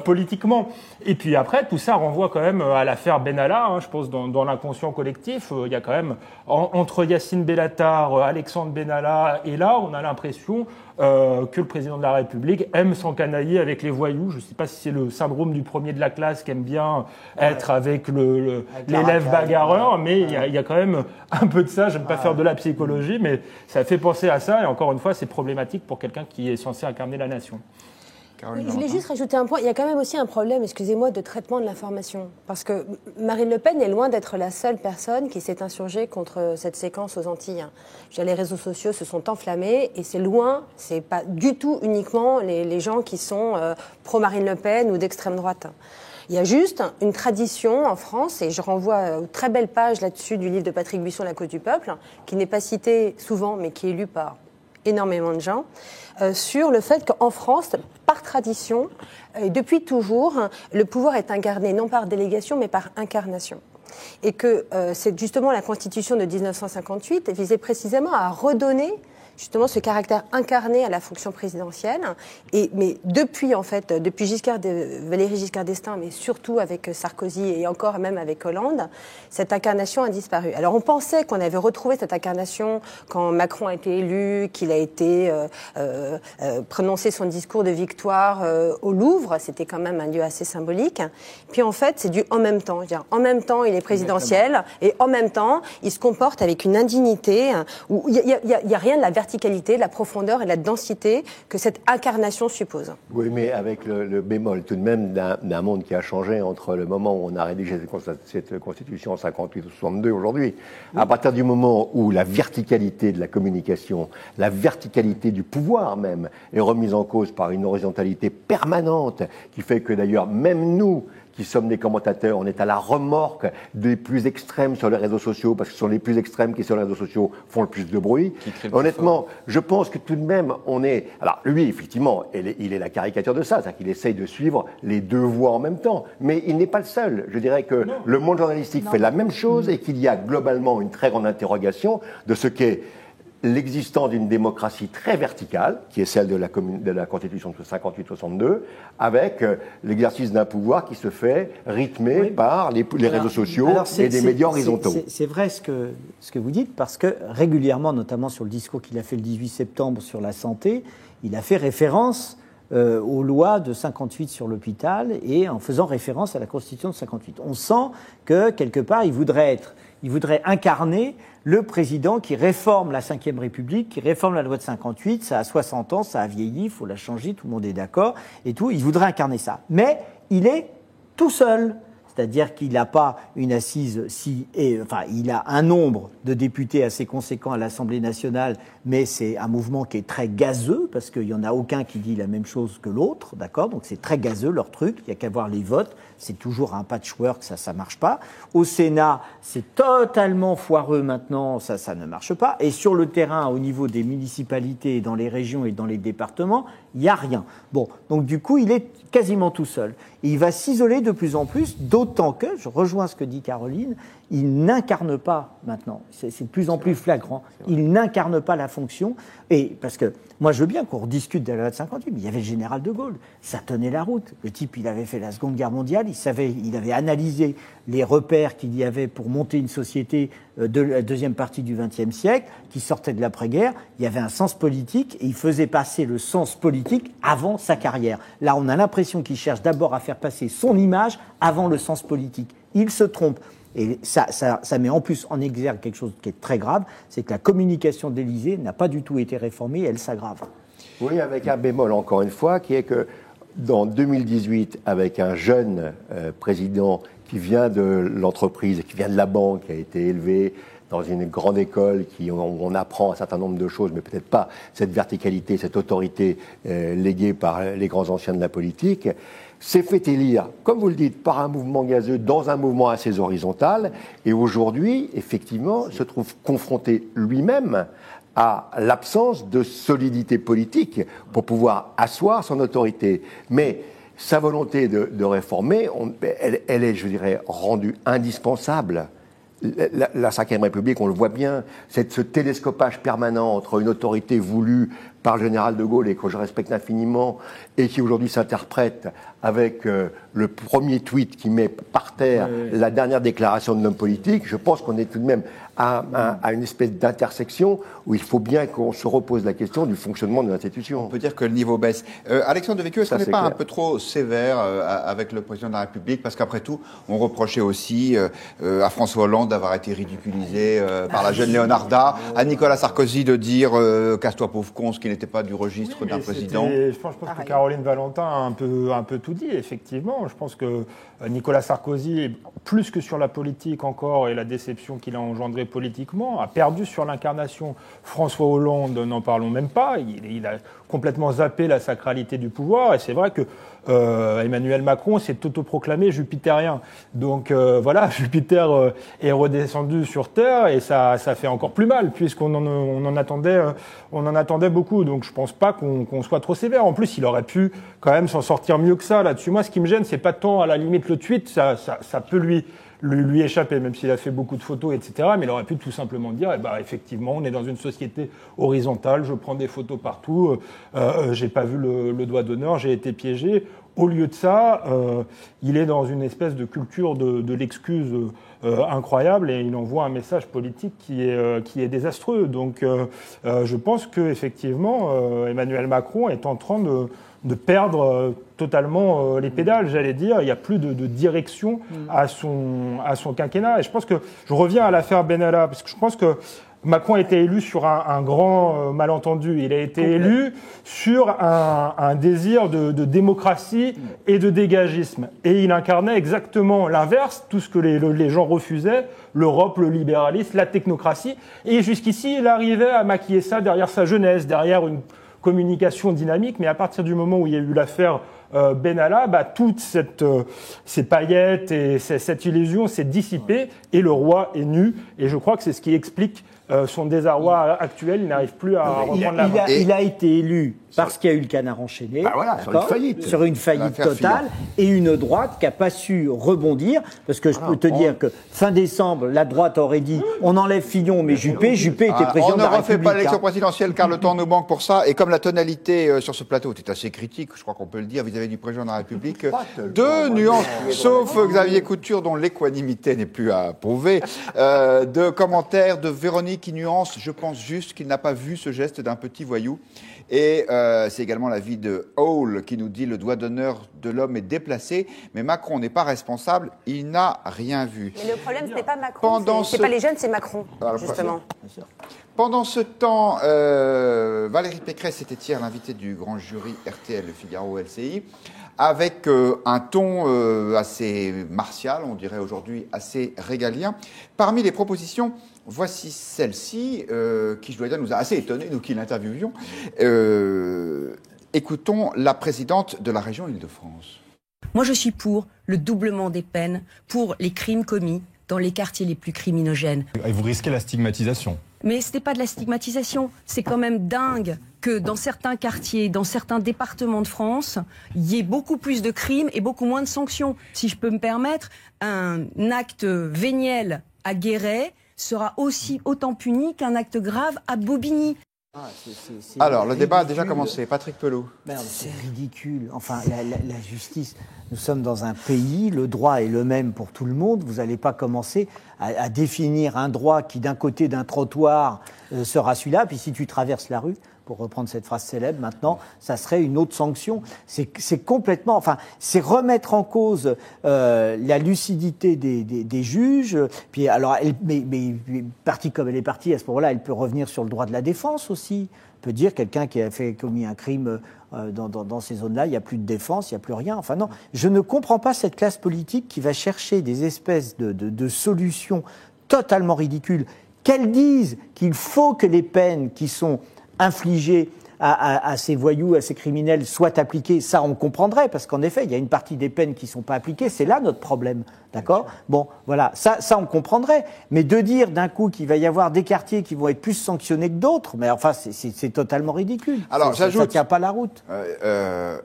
politiquement. Et puis après, tout ça renvoie quand même à l'affaire Benalla, je pense, dans l'inconscient collectif. Il y a quand même, entre Yacine Bellatar, Alexandre Benalla, et là, on a l'impression que le président de la République aime s'encanailler avec les voyous. Je ne sais pas si c'est le syndrome du premier de la classe qui aime bien être avec l'élève bagarreur, mais il y a quand même un peu de ça. Je n'aime pas faire de la psychologie, mais ça fait penser à ça. Et encore une fois, c'est problématique pour quelqu'un qui est censé incarner la nation. Je voulais juste rajouter un point. Il y a quand même aussi un problème, excusez-moi, de traitement de l'information. Parce que Marine Le Pen est loin d'être la seule personne qui s'est insurgée contre cette séquence aux Antilles. Les réseaux sociaux se sont enflammés et c'est loin, c'est pas du tout uniquement les gens qui sont pro-Marine Le Pen ou d'extrême droite. Il y a juste une tradition en France, et je renvoie aux très belles pages là-dessus du livre de Patrick Buisson, La cause du peuple, qui n'est pas cité souvent, mais qui est lu par énormément de gens, sur le fait qu'en France, par tradition, et depuis toujours, le pouvoir est incarné non par délégation, mais par incarnation. Et que c'est justement la Constitution de 1958 visait précisément à redonner justement ce caractère incarné à la fonction présidentielle. Mais depuis, en fait, depuis Valéry Giscard d'Estaing, mais surtout avec Sarkozy et encore même avec Hollande, cette incarnation a disparu. Alors on pensait qu'on avait retrouvé cette incarnation quand Macron a été élu, qu'il a été prononcé son discours de victoire au Louvre. C'était quand même un lieu assez symbolique. Puis en fait, c'est du en même temps. C'est-à-dire, en même temps, il est présidentiel et en même temps, il se comporte avec une indignité où il y a rien de la verticalité, de la profondeur et de la densité que cette incarnation suppose. Oui, mais avec le bémol tout de même d'un monde qui a changé entre le moment où on a rédigé cette Constitution en 58 ou 62 aujourd'hui. Oui. À partir du moment où la verticalité de la communication, la verticalité du pouvoir même, est remise en cause par une horizontalité permanente qui fait que d'ailleurs même nous, qui sommes des commentateurs, on est à la remorque des plus extrêmes sur les réseaux sociaux, parce que ce sont les plus extrêmes qui, sur les réseaux sociaux, font le plus de bruit. Honnêtement, je pense que tout de même, on est... Alors, lui, effectivement, il est la caricature de ça, c'est-à-dire qu'il essaye de suivre les deux voies en même temps. Mais il n'est pas le seul. Je dirais que le monde journalistique fait la même chose et qu'il y a globalement une très grande interrogation de ce qu'est l'existence d'une démocratie très verticale, qui est celle de la Constitution de 58-62, avec l'exercice d'un pouvoir qui se fait rythmé par les réseaux sociaux et des médias horizontaux. C'est vrai ce que vous dites, parce que régulièrement, notamment sur le discours qu'il a fait le 18 septembre sur la santé, il a fait référence aux lois de 58 sur l'hôpital et en faisant référence à la Constitution de 58. On sent que, quelque part, il voudrait incarner le président qui réforme la Ve République, qui réforme la loi de 58, ça a 60 ans, ça a vieilli, il faut la changer, tout le monde est d'accord, et tout, il voudrait incarner ça. Mais il est tout seul, c'est-à-dire qu'il n'a pas une assise, il a un nombre de députés assez conséquent à l'Assemblée nationale, mais c'est un mouvement qui est très gazeux, parce qu'il n'y en a aucun qui dit la même chose que l'autre, d'accord ? Donc c'est très gazeux leur truc, il n'y a qu'à voir les votes, c'est toujours un patchwork, ça ne marche pas. Au Sénat, c'est totalement foireux maintenant, ça ne marche pas. Et sur le terrain, au niveau des municipalités, dans les régions et dans les départements, il n'y a rien. Bon, donc du coup, il est quasiment tout seul. Et il va s'isoler de plus en plus, d'autant que, je rejoins ce que dit Caroline, il n'incarne pas maintenant, c'est de plus en plus flagrant, il n'incarne pas la fonction, et parce que moi je veux bien qu'on rediscute de la loi de 58, mais il y avait le général de Gaulle, ça tenait la route, le type il avait fait la Seconde Guerre mondiale, il avait analysé les repères qu'il y avait pour monter une société de la deuxième partie du XXe siècle, qui sortait de l'après-guerre, il y avait un sens politique, et il faisait passer le sens politique avant sa carrière. Là on a l'impression qu'il cherche d'abord à faire passer son image avant le sens politique. Il se trompe. Et ça met en plus en exergue quelque chose qui est très grave, c'est que la communication de l'Élysée n'a pas du tout été réformée et elle s'aggrave. Oui, avec un bémol encore une fois, qui est que dans 2018, avec un jeune président qui vient de l'entreprise, qui vient de la banque, qui a été élevé dans une grande école où on apprend un certain nombre de choses, mais peut-être pas cette verticalité, cette autorité léguée par les grands anciens de la politique, s'est fait élire, comme vous le dites, par un mouvement gazeux dans un mouvement assez horizontal, et aujourd'hui, effectivement, se trouve confronté lui-même à l'absence de solidité politique pour pouvoir asseoir son autorité. Mais sa volonté de réformer, elle est, je dirais, rendue indispensable. La Ve République, on le voit bien, c'est ce télescopage permanent entre une autorité voulue par le général de Gaulle et que je respecte infiniment et qui aujourd'hui s'interprète avec le premier tweet qui met par terre la dernière déclaration de l'homme politique. Je pense qu'on est tout de même à une espèce d'intersection où il faut bien qu'on se repose la question du fonctionnement de l'institution. On peut dire que le niveau baisse. Alexandre Devecchio, est-ce qu'on n'est pas un peu trop sévère avec le président de la République? Parce qu'après tout, on reprochait aussi à François Hollande d'avoir été ridiculisé par la jeune Leonarda, à Nicolas Sarkozy de dire casse-toi pauvre con, ce qui n'était pas du registre d'un président. Je pense que Caroline Valentin a un peu tout dit, effectivement. Je pense que Nicolas Sarkozy, plus que sur la politique encore et la déception qu'il a engendrée politiquement, a perdu sur l'incarnation. François Hollande, n'en parlons même pas, il a complètement zappé la sacralité du pouvoir, et c'est vrai que Emmanuel Macron s'est autoproclamé jupitérien. Donc voilà, Jupiter est redescendu sur Terre, et ça fait encore plus mal, puisqu'on en attendait beaucoup. Donc je pense pas qu'on soit trop sévère. En plus, il aurait pu quand même s'en sortir mieux que ça là-dessus. Moi, ce qui me gêne, c'est pas tant à la limite le tweet, ça peut lui échapper, même s'il a fait beaucoup de photos, etc. Mais il aurait pu tout simplement dire, effectivement, on est dans une société horizontale, je prends des photos partout, j'ai pas vu le doigt d'honneur, j'ai été piégé. Au lieu de ça, il est dans une espèce de culture de l'excuse incroyable, et il envoie un message politique qui est désastreux. Donc, je pense que effectivement, Emmanuel Macron est en train de perdre totalement les pédales, j'allais dire. Il n'y a plus de direction à son quinquennat. Et je pense que je reviens à l'affaire Benalla, parce que je pense que Macron a été élu sur un grand malentendu. Il a été élu sur un désir de démocratie et de dégagisme. Et il incarnait exactement l'inverse, tout ce que les gens refusaient, l'Europe, le libéralisme, la technocratie. Et jusqu'ici, il arrivait à maquiller ça derrière sa jeunesse, derrière une communication dynamique. Mais à partir du moment où il y a eu l'affaire Benalla, toutes ces paillettes et cette illusion s'est dissipée, et le roi est nu. Et je crois que c'est ce qui explique son désarroi actuel. Il n'arrive plus à reprendre la main. Il a été élu parce qu'il y a eu le canard enchaîné, sur une faillite totale, et une droite qui n'a pas su rebondir, parce que je peux te dire que fin décembre, la droite aurait dit on enlève Fillon, mais Juppé était président de la République. On ne refait pas l'élection présidentielle car le temps nous manque pour ça, et comme la tonalité sur ce plateau était assez critique, je crois qu'on peut le dire, vis-à-vis du président de la République, deux nuances, sauf Xavier Couture dont l'équanimité n'est plus à prouver, de commentaires de Véronique qui nuance, je pense juste qu'il n'a pas vu ce geste d'un petit voyou. Et c'est également l'avis de Hall qui nous dit le doigt d'honneur de l'homme est déplacé, mais Macron n'est pas responsable, il n'a rien vu. Mais le problème, ce n'est pas Macron, c'est pas les jeunes, c'est Macron, justement. Pendant ce temps, Valérie Pécresse était hier l'invitée du grand jury RTL, Le Figaro, LCI, avec un ton assez martial, on dirait aujourd'hui assez régalien. Parmi les propositions, voici celle-ci, qui, je dois dire, nous a assez étonnés, nous qui l'interviewions. Écoutons la présidente de la région Île-de-France. Moi, je suis pour le doublement des peines pour les crimes commis dans les quartiers les plus criminogènes. Et vous risquez la stigmatisation. Mais ce n'est pas de la stigmatisation. C'est quand même dingue que dans certains quartiers, dans certains départements de France, il y ait beaucoup plus de crimes et beaucoup moins de sanctions. Si je peux me permettre, un acte véniel à Guéret sera autant puni qu'un acte grave à Bobigny. Alors, le débat a déjà commencé. Patrick Pelot. C'est ridicule. Enfin, la justice, nous sommes dans un pays, le droit est le même pour tout le monde. Vous n'allez pas commencer à définir un droit qui, d'un côté d'un trottoir, sera celui-là, puis si tu traverses la rue, pour reprendre cette phrase célèbre, maintenant, ça serait une autre sanction. C'est complètement... Enfin, c'est remettre en cause la lucidité des juges. Puis, alors, mais partie comme elle est partie, à ce moment-là, elle peut revenir sur le droit de la défense aussi. Elle peut dire quelqu'un qui a commis un crime dans ces zones-là, il n'y a plus de défense, il n'y a plus rien. Enfin non, je ne comprends pas cette classe politique qui va chercher des espèces de solutions totalement ridicules, qu'elles disent qu'il faut que les peines qui sont infligées à ces voyous, à ces criminels soit appliquée, ça on comprendrait, parce qu'en effet, il y a une partie des peines qui ne sont pas appliquées, c'est là notre problème. D'accord ? Bon, voilà, ça on comprendrait. Mais de dire d'un coup qu'il va y avoir des quartiers qui vont être plus sanctionnés que d'autres, mais enfin, c'est totalement ridicule. Alors, ça ne tient pas la route.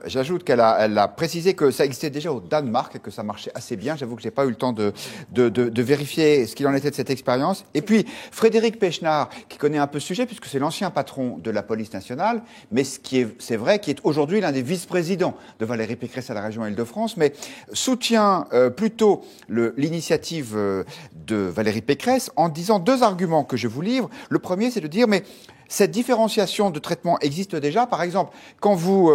J'ajoute qu'elle a précisé que ça existait déjà au Danemark et que ça marchait assez bien. J'avoue que j'ai pas eu le temps de vérifier ce qu'il en était de cette expérience. Et puis, Frédéric Pechnard, qui connaît un peu ce sujet, puisque c'est l'ancien patron de la police nationale, mais c'est vrai, qui est aujourd'hui l'un des vice-présidents de Valérie Pécresse à la région Île-de-France, mais soutient plutôt l'initiative de Valérie Pécresse en disant 2 arguments que je vous livre. Le premier, c'est de dire, mais cette différenciation de traitement existe déjà. Par exemple, quand vous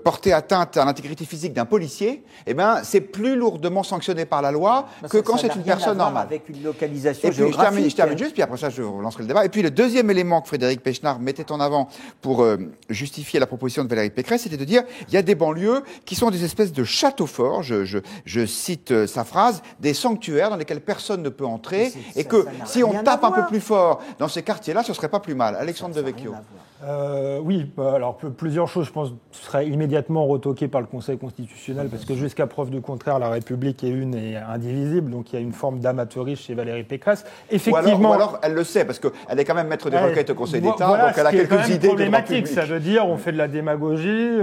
portez atteinte à l'intégrité physique d'un policier, eh ben, c'est plus lourdement sanctionné par la loi que quand c'est une personne normale. Avec une localisation et puis, géographique. je termine juste, puis après ça, je relancerai le débat. Et puis, le deuxième élément que Frédéric Pechnard mettait en avant pour justifier la proposition de Valérie Pécresse, c'était de dire, il y a des banlieues qui sont des espèces de châteaux forts, je cite sa phrase, des sanctuaires dans lesquels personne ne peut entrer, et que si on tape un peu plus fort dans ces quartiers-là, ce serait pas plus mal. Alexandre Devecchio. Oui, alors plusieurs choses, je pense, seraient immédiatement retoquées par le Conseil constitutionnel, parce que jusqu'à preuve du contraire, la République est une et indivisible, donc il y a une forme d'amateurisme chez Valérie Pécresse. Effectivement, ou alors elle le sait, parce qu'elle est quand même maître des requêtes au Conseil d'État, voilà, donc elle a quelques idées. Problématique, ça veut dire on fait de la démagogie,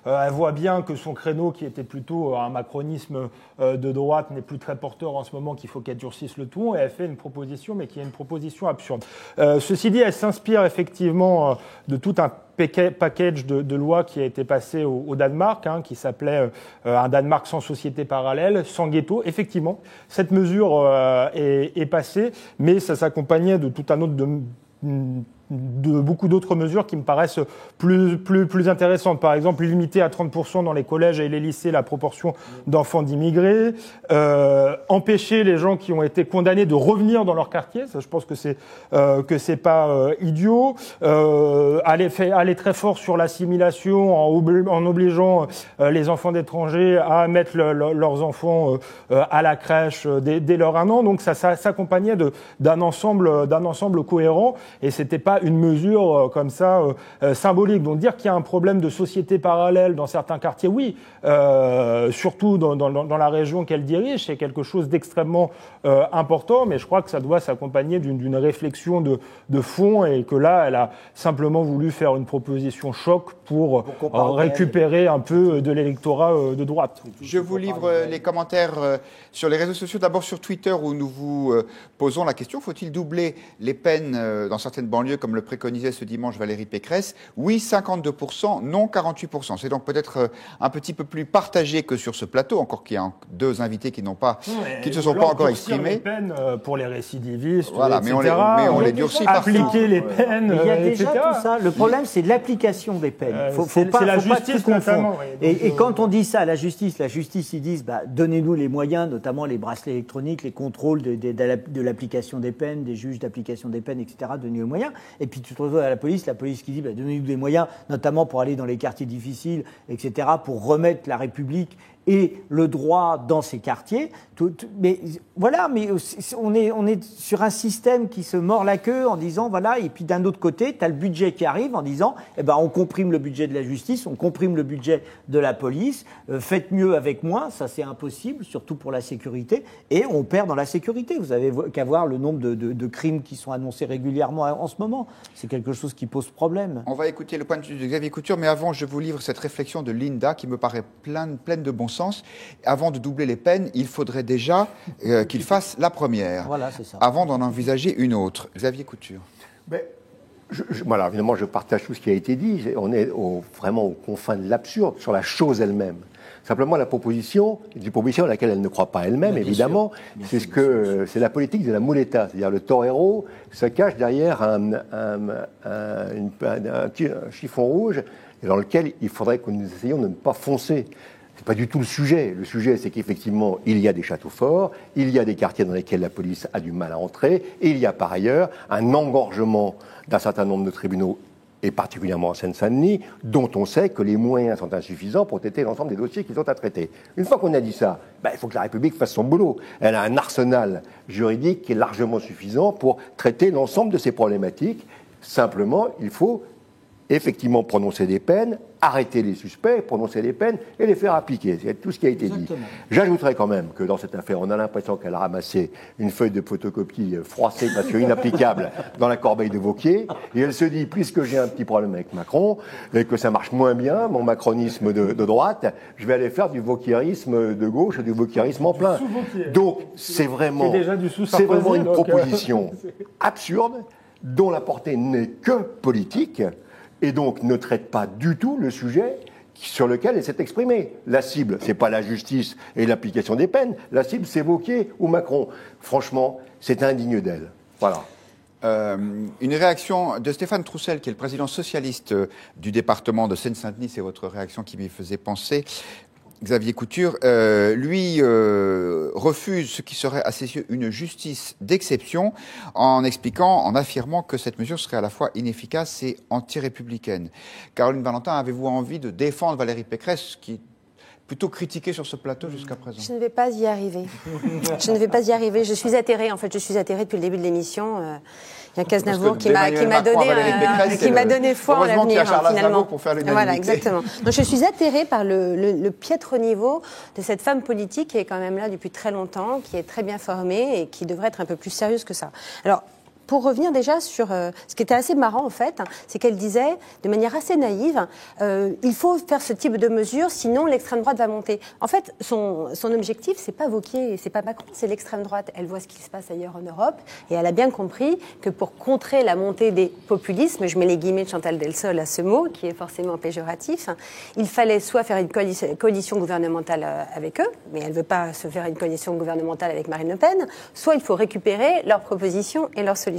elle voit bien que son créneau, qui était plutôt un macronisme de droite, n'est plus très porteur en ce moment, qu'il faut qu'elle durcisse le ton, et elle fait une proposition, mais qui est une proposition absurde. Ceci dit, elle s'inspire effectivement de tout un package de lois qui a été passé au Danemark, qui s'appelait un Danemark sans société parallèle, sans ghetto. Effectivement, cette mesure est passée, mais ça s'accompagnait de tout un autre de beaucoup d'autres mesures qui me paraissent plus intéressantes. Par exemple, limiter à 30% dans les collèges et les lycées la proportion d'enfants d'immigrés, empêcher les gens qui ont été condamnés de revenir dans leur quartier. Ça, je pense que c'est pas idiot. Aller très fort sur l'assimilation en obligeant les enfants d'étrangers à mettre leurs enfants à la crèche dès leur 1 an. Donc ça s'accompagnait d'un ensemble cohérent, et c'était pas une mesure comme ça symbolique. Donc dire qu'il y a un problème de société parallèle dans certains quartiers, oui, surtout dans la région qu'elle dirige, c'est quelque chose d'extrêmement important, mais je crois que ça doit s'accompagner d'une réflexion de fond, et que là, elle a simplement voulu faire une proposition choc pour récupérer un peu de l'électorat de droite. Je vous livre les commentaires sur les réseaux sociaux, d'abord sur Twitter, où nous vous posons la question, faut-il doubler les peines dans certaines banlieues, comme le préconisait ce dimanche Valérie Pécresse? Oui, 52%, non 48%. C'est donc peut-être un petit peu plus partagé que sur ce plateau, encore qu'il y a 2 invités qui ne se sont pas encore exprimés. Les peines pour les récidivistes, voilà, etc. Mais on les durcit partout. Appliquer les peines, il y a déjà etc. tout ça. Le problème, c'est l'application des peines. C'est la justice, notamment. Et quand on dit ça à la justice, ils disent donnez-nous les moyens, notamment les bracelets électroniques, les contrôles de l'application des peines, des juges d'application des peines, etc. Donnez-nous les moyens. Et puis tu te retrouves à la police qui dit donnez-nous des moyens, notamment pour aller dans les quartiers difficiles, etc., pour remettre la République et le droit dans ces quartiers. Mais voilà, mais on est sur un système qui se mord la queue en disant voilà, et puis d'un autre côté, tu as le budget qui arrive en disant on comprime le budget de la justice, on comprime le budget de la police, faites mieux avec moins, ça c'est impossible, surtout pour la sécurité, et on perd dans la sécurité. Vous avez qu'à voir le nombre de crimes qui sont annoncés régulièrement en ce moment. C'est quelque chose qui pose problème. On va écouter le point de vue de Xavier Couture, mais avant, je vous livre cette réflexion de Linda qui me paraît pleine de bon sens. Avant de doubler les peines, il faudrait déjà qu'il fasse la première, voilà, c'est ça, avant d'en envisager une autre. Xavier Couture. Voilà, évidemment, je partage tout ce qui a été dit. On est vraiment aux confins de l'absurde sur la chose elle-même. Simplement, la proposition est une proposition à laquelle elle ne croit pas elle-même, évidemment. C'est la politique de la muleta, c'est-à-dire le torero se cache derrière un chiffon rouge dans lequel il faudrait que nous essayions de ne pas foncer. C'est pas du tout le sujet. Le sujet, c'est qu'effectivement, il y a des châteaux forts, il y a des quartiers dans lesquels la police a du mal à entrer, et il y a par ailleurs un engorgement d'un certain nombre de tribunaux, et particulièrement en Seine-Saint-Denis, dont on sait que les moyens sont insuffisants pour traiter l'ensemble des dossiers qui sont à traiter. Une fois qu'on a dit ça, il faut que la République fasse son boulot. Elle a un arsenal juridique qui est largement suffisant pour traiter l'ensemble de ces problématiques. Simplement, il faut effectivement prononcer des peines, arrêter les suspects, prononcer des peines et les faire appliquer. C'est tout ce qui a été dit. J'ajouterais quand même que dans cette affaire, on a l'impression qu'elle a ramassé une feuille de photocopie froissée parce que inapplicable dans la corbeille de Wauquiez, et elle se dit, puisque j'ai un petit problème avec Macron, et que ça marche moins bien, mon macronisme de droite, je vais aller faire du wauquiérisme de gauche et du wauquiérisme en plein. Donc, c'est vraiment une proposition absurde, dont la portée n'est que politique, et donc ne traite pas du tout le sujet sur lequel elle s'est exprimée. La cible, c'est pas la justice et l'application des peines, la cible, c'est Wauquiez ou Macron. Franchement, c'est indigne d'elle. Voilà. Une réaction de Stéphane Troussel, qui est le président socialiste du département de Seine-Saint-Denis, c'est votre réaction qui m'y faisait penser. Xavier Couture, lui, refuse ce qui serait à ses yeux une justice d'exception en affirmant que cette mesure serait à la fois inefficace et anti-républicaine. Caroline Valentin, avez-vous envie de défendre Valérie Pécresse, qui est plutôt critiquée sur ce plateau jusqu'à présent? Je ne vais pas y arriver. Je ne vais pas y arriver. Je suis atterrée, en fait. Je suis atterrée depuis le début de l'émission. Il y a Cazenavour qui m'a donné foi en l'avenir, finalement. Pour faire voilà, exactement. Donc je suis atterrée par le piètre niveau de cette femme politique qui est quand même là depuis très longtemps, qui est très bien formée et qui devrait être un peu plus sérieuse que ça. Alors, pour revenir déjà sur ce qui était assez marrant en fait, c'est qu'elle disait de manière assez naïve, il faut faire ce type de mesures, sinon l'extrême droite va monter. En fait, son objectif, c'est pas Wauquiez, c'est pas Macron, c'est l'extrême droite. Elle voit ce qui se passe ailleurs en Europe et elle a bien compris que pour contrer la montée des populismes, je mets les guillemets de Chantal Delsol à ce mot, qui est forcément péjoratif, il fallait soit faire une coalition gouvernementale avec eux, mais elle veut pas se faire une coalition gouvernementale avec Marine Le Pen, soit il faut récupérer leurs propositions et leurs solutions.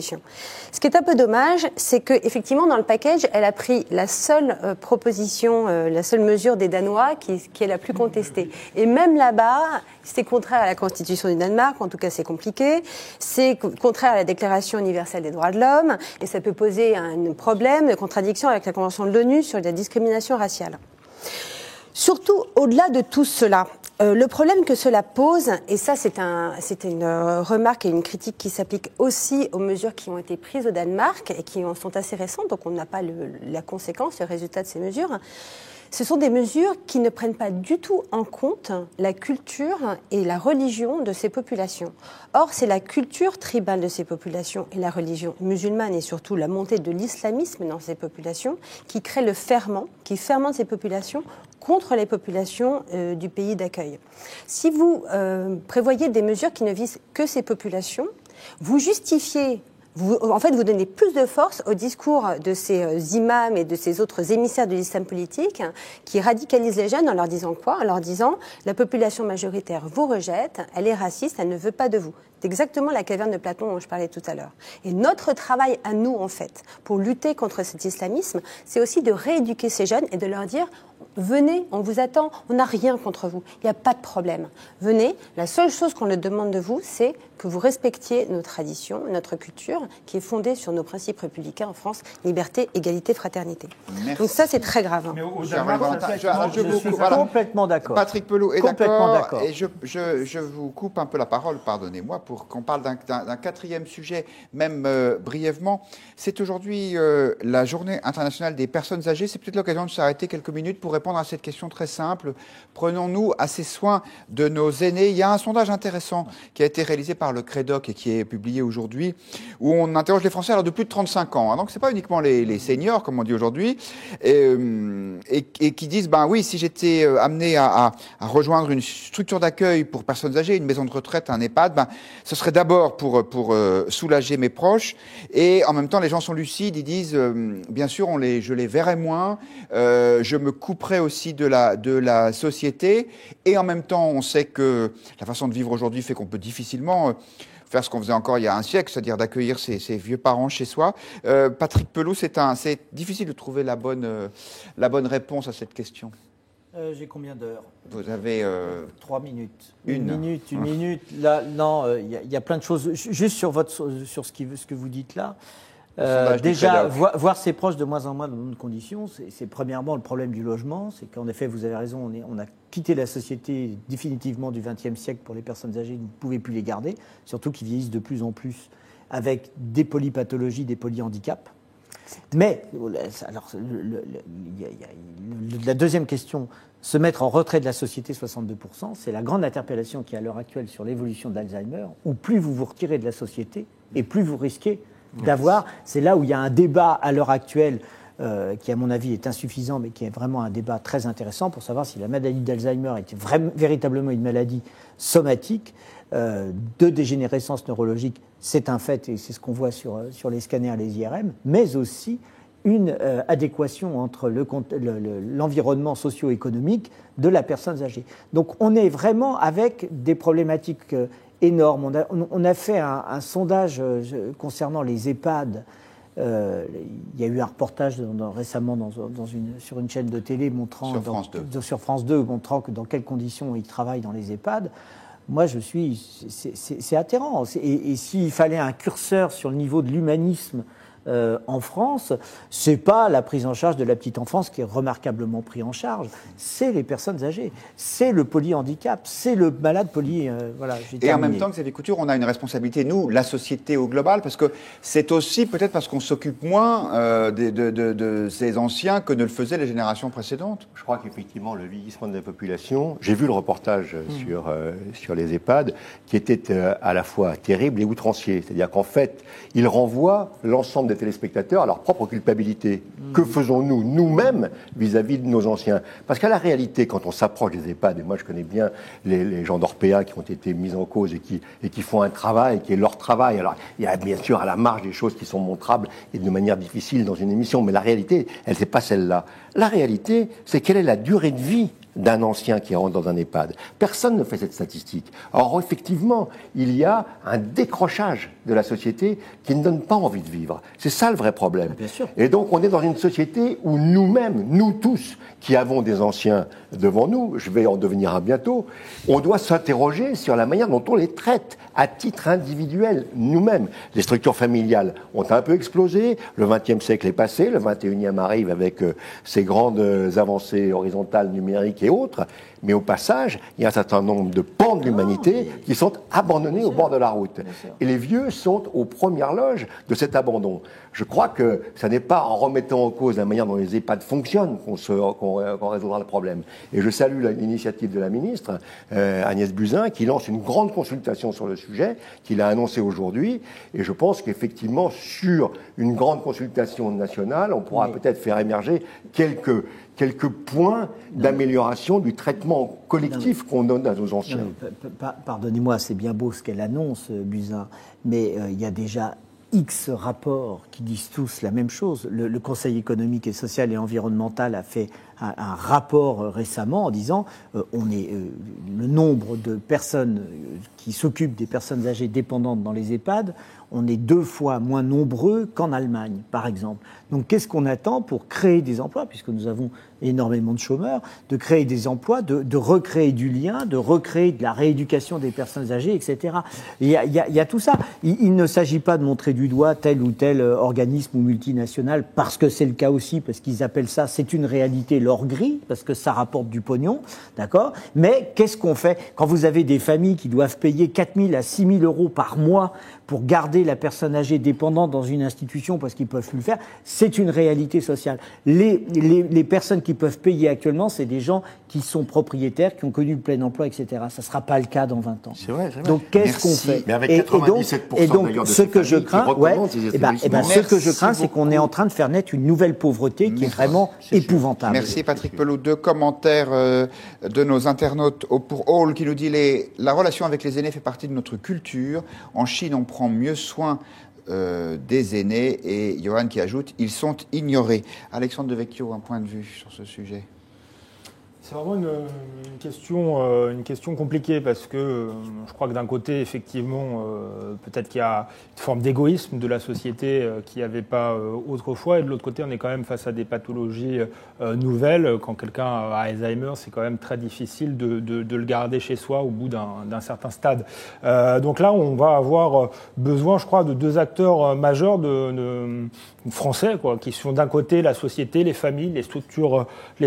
Ce qui est un peu dommage, c'est qu'effectivement, dans le package, elle a pris la seule proposition, la seule mesure des Danois qui est la plus contestée. Et même là-bas, c'est contraire à la Constitution du Danemark, en tout cas c'est compliqué, c'est contraire à la Déclaration universelle des droits de l'homme, et ça peut poser un problème de contradiction avec la Convention de l'ONU sur la discrimination raciale. Surtout, au-delà de tout cela, le problème que cela pose, et ça c'était une remarque et une critique qui s'applique aussi aux mesures qui ont été prises au Danemark et qui sont assez récentes, donc on n'a pas la conséquence, le résultat de ces mesures, ce sont des mesures qui ne prennent pas du tout en compte la culture et la religion de ces populations. Or, c'est la culture tribale de ces populations et la religion musulmane et surtout la montée de l'islamisme dans ces populations qui crée le ferment, qui fermente ces populations contre les populations du pays d'accueil. Si vous prévoyez des mesures qui ne visent que ces populations, vous justifiez vous donnez plus de force au discours de ces imams et de ces autres émissaires de l'islam politique qui radicalisent les jeunes en leur disant quoi? En leur disant la population majoritaire vous rejette, elle est raciste, elle ne veut pas de vous. C'est exactement la caverne de Platon dont je parlais tout à l'heure. Et notre travail à nous, en fait, pour lutter contre cet islamisme, c'est aussi de rééduquer ces jeunes et de leur dire venez, on vous attend, on n'a rien contre vous, il n'y a pas de problème. Venez, la seule chose qu'on demande de vous, c'est que vous respectiez nos traditions, notre culture, qui est fondée sur nos principes républicains en France, liberté, égalité, fraternité. Merci. Donc ça, c'est très grave. Mais Je suis complètement d'accord. Patrick Pelloux est d'accord. Et je vous coupe un peu la parole, pardonnez-moi, pour qu'on parle d'un quatrième sujet, même brièvement. C'est aujourd'hui la journée internationale des personnes âgées. C'est peut-être l'occasion de s'arrêter quelques minutes pour répondre à cette question très simple. Prenons-nous assez soin de nos aînés? Il y a un sondage intéressant qui a été réalisé par le Crédoc et qui est publié aujourd'hui, où on interroge les Français de plus de 35 ans. Donc, ce n'est pas uniquement les seniors, comme on dit aujourd'hui, et qui disent, ben oui, si j'étais amené à rejoindre une structure d'accueil pour personnes âgées, une maison de retraite, un EHPAD, ben, ce serait d'abord pour soulager mes proches, et en même temps, les gens sont lucides, ils disent, bien sûr, je les verrai moins, je me couperai aussi de la société, et en même temps, on sait que la façon de vivre aujourd'hui fait qu'on peut difficilement faire ce qu'on faisait encore il y a un siècle, c'est-à-dire d'accueillir ses vieux parents chez soi. Patrick Pelloux, c'est difficile de trouver la bonne réponse à cette question. J'ai combien d'heures? Vous avez 3 minutes. Une minute. Là, non, il y a plein de choses. Juste sur ce que vous dites là. Déjà, voir ses proches de moins en moins dans de bonnes conditions, c'est premièrement le problème du logement. C'est qu'en effet, vous avez raison, on a quitté la société définitivement du XXe siècle pour les personnes âgées. Vous ne pouvez plus les garder, surtout qu'ils vieillissent de plus en plus avec des polypathologies, des polyhandicaps. Mais, alors, la deuxième question, se mettre en retrait de la société 62%, c'est la grande interpellation qui est à l'heure actuelle sur l'évolution d'Alzheimer, où plus vous vous retirez de la société, et plus vous risquez d'avoir, c'est là où il y a un débat à l'heure actuelle, qui à mon avis est insuffisant, mais qui est vraiment un débat très intéressant pour savoir si la maladie d'Alzheimer était véritablement une maladie somatique, de dégénérescence neurologique, c'est un fait, et c'est ce qu'on voit sur les scanners, les IRM, mais aussi une adéquation entre l'environnement socio-économique de la personne âgée. Donc on est vraiment avec des problématiques énormes. On a fait un sondage concernant les EHPAD. Il y a eu un reportage récemment sur une chaîne de télé sur France 2 montrant dans quelles conditions ils travaillent dans les EHPAD. Moi, c'est atterrant. Et s'il fallait un curseur sur le niveau de l'humanisme en France, c'est pas la prise en charge de la petite enfance qui est remarquablement prise en charge, c'est les personnes âgées, c'est le polyhandicap, c'est le malade poly. Voilà. Et en même temps, Xavier Couture, on a une responsabilité, nous, la société au global, parce que c'est aussi peut-être parce qu'on s'occupe moins de ces anciens que ne le faisaient les générations précédentes. Je crois qu'effectivement, le vieillissement de la population, j'ai vu le reportage sur les EHPAD, qui était à la fois terrible et outrancier. C'est-à-dire qu'en fait, il renvoie l'ensemble des téléspectateurs à leur propre culpabilité. Que faisons-nous, nous-mêmes, vis-à-vis de nos anciens? Parce qu'à la réalité, quand on s'approche des EHPAD, et moi je connais bien les gens d'Orpea qui ont été mis en cause et qui font un travail, qui est leur travail. Alors, il y a bien sûr à la marge des choses qui sont montrables et de manière difficile dans une émission, mais la réalité, elle n'est pas celle-là. La réalité, c'est quelle est la durée de vie d'un ancien qui rentre dans un EHPAD. Personne ne fait cette statistique. Or, effectivement, il y a un décrochage de la société qui ne donne pas envie de vivre. C'est ça le vrai problème. Bien sûr. Et donc, on est dans une société où nous-mêmes, nous tous, qui avons des anciens devant nous, je vais en devenir un bientôt, on doit s'interroger sur la manière dont on les traite à titre individuel, nous-mêmes. Les structures familiales ont un peu explosé, le XXe siècle est passé, le XXIe arrive avec ses grandes avancées horizontales, numériques et autres, mais au passage, il y a un certain nombre de pans de l'humanité qui sont abandonnés au bord de la route. Et les vieux sont aux premières loges de cet abandon. Je crois que ça n'est pas en remettant en cause la manière dont les EHPAD fonctionnent qu'on résoudra le problème. Et je salue l'initiative de la ministre, Agnès Buzyn, qui lance une grande consultation sur le sujet, qu'il a annoncé aujourd'hui. Et je pense qu'effectivement, sur une grande consultation nationale, on pourra peut-être faire émerger quelques points d'amélioration du traitement collectif qu'on donne à nos anciens. Pardonnez-moi, c'est bien beau ce qu'elle annonce, Buzyn, mais il y a déjà X rapports qui disent tous la même chose. Le Conseil économique et social et environnemental a fait un rapport récemment en disant le nombre de personnes qui s'occupent des personnes âgées dépendantes dans les EHPAD, on est 2 fois moins nombreux qu'en Allemagne, par exemple. Donc qu'est-ce qu'on attend pour créer des emplois, puisque nous avons énormément de chômeurs, de créer des emplois, de recréer du lien, de recréer de la rééducation des personnes âgées, etc. Il y a tout ça. Il ne s'agit pas de montrer du doigt tel ou tel organisme ou multinational, parce que c'est le cas aussi, parce qu'ils appellent ça, c'est une réalité, l'or gris, parce que ça rapporte du pognon, d'accord? Mais qu'est-ce qu'on fait quand vous avez des familles qui doivent payer 4 000 à 6 000 euros par mois pour garder la personne âgée dépendante dans une institution parce qu'ils ne peuvent plus le faire? C'est une réalité sociale. Les personnes qui peuvent payer actuellement, c'est des gens qui sont propriétaires, qui ont connu le plein emploi, etc. Ça ne sera pas le cas dans 20 ans. C'est vrai, c'est vrai. Donc qu'est-ce qu'on fait? Mais avec 97% d'ailleurs de ce que je crains, ce que je crains, c'est qu'on est en train de faire naître une nouvelle pauvreté qui est vraiment épouvantable. Merci Patrick Pelloux. 2 commentaires de nos internautes pour Hall qui nous dit la relation avec les aînés fait partie de notre culture. En Chine, on prend mieux soin des aînés, et Johan qui ajoute ils sont ignorés. Alexandre Devecchio, un point de vue sur ce sujet? C'est vraiment une question compliquée parce que je crois que d'un côté, effectivement, peut-être qu'il y a une forme d'égoïsme de la société qu'il n'y avait pas autrefois, et de l'autre côté, on est quand même face à des pathologies nouvelles. Quand quelqu'un a Alzheimer, c'est quand même très difficile de le garder chez soi au bout d'un certain stade. Donc là, on va avoir besoin, je crois, de 2 acteurs majeurs français, qui sont d'un côté la société, les familles, les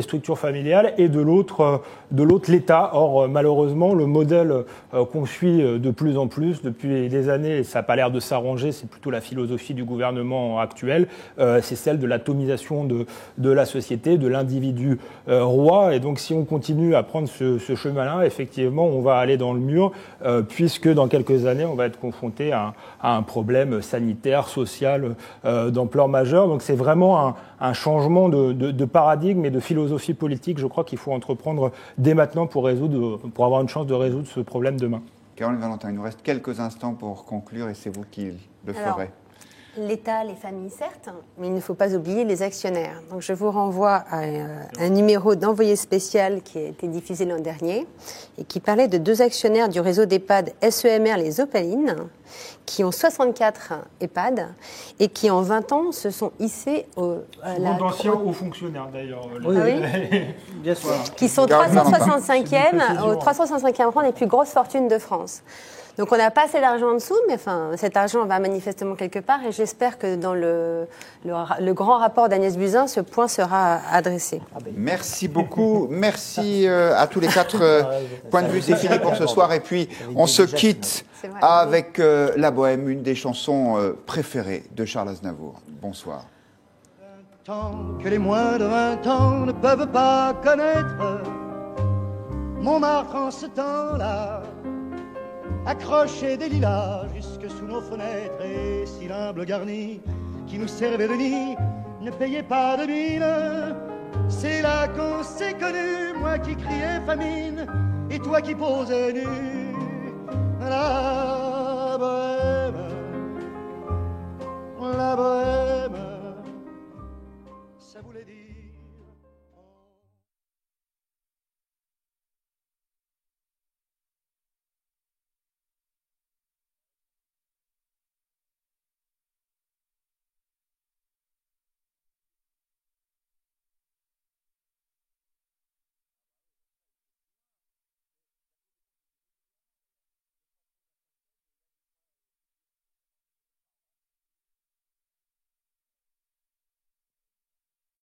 structures familiales, et de de l'autre l'État. Or, malheureusement, le modèle qu'on suit de plus en plus depuis des années, et ça n'a pas l'air de s'arranger, c'est plutôt la philosophie du gouvernement actuel, c'est celle de l'atomisation de la société, de l'individu roi. Et donc, si on continue à prendre ce chemin-là, effectivement, on va aller dans le mur, puisque dans quelques années, on va être confronté à un problème sanitaire, social, d'ampleur majeure. Donc, c'est vraiment un changement de paradigme et de philosophie politique, je crois qu'il faut entreprendre dès maintenant pour avoir une chance de résoudre ce problème demain. Caroline Valentin, il nous reste quelques instants pour conclure et c'est vous qui le ferez. L'État, les familles, certes, mais il ne faut pas oublier les actionnaires. Donc je vous renvoie à un numéro d'envoyé spécial qui a été diffusé l'an dernier et qui parlait de 2 actionnaires du réseau d'EHPAD SEMR, les Opalines, qui ont 64 EHPAD et qui, en 20 ans, se sont hissés d'anciens hauts fonctionnaires, d'ailleurs. Oui, bien sûr. Qui sont 365e rang des plus grosses fortunes de France. Donc on n'a pas assez d'argent en dessous, mais enfin, cet argent va manifestement quelque part et j'espère que dans le grand rapport d'Agnès Buzyn, ce point sera adressé. Merci beaucoup. Merci à tous les 4 points de vue. C'est fini pour ce soir. Et puis, on se quitte avec La Bohème, une des chansons préférées de Charles Aznavour. Bonsoir. Tant que les moins de 20 ans ne peuvent pas connaître Montmartre en ce temps-là, accroché des lilas jusque sous nos fenêtres et si l'humble garni qui nous servait de nid ne payait pas de mine. C'est là qu'on s'est connus, moi qui criais famine et toi qui posais nu. La bohème, ça voulait dire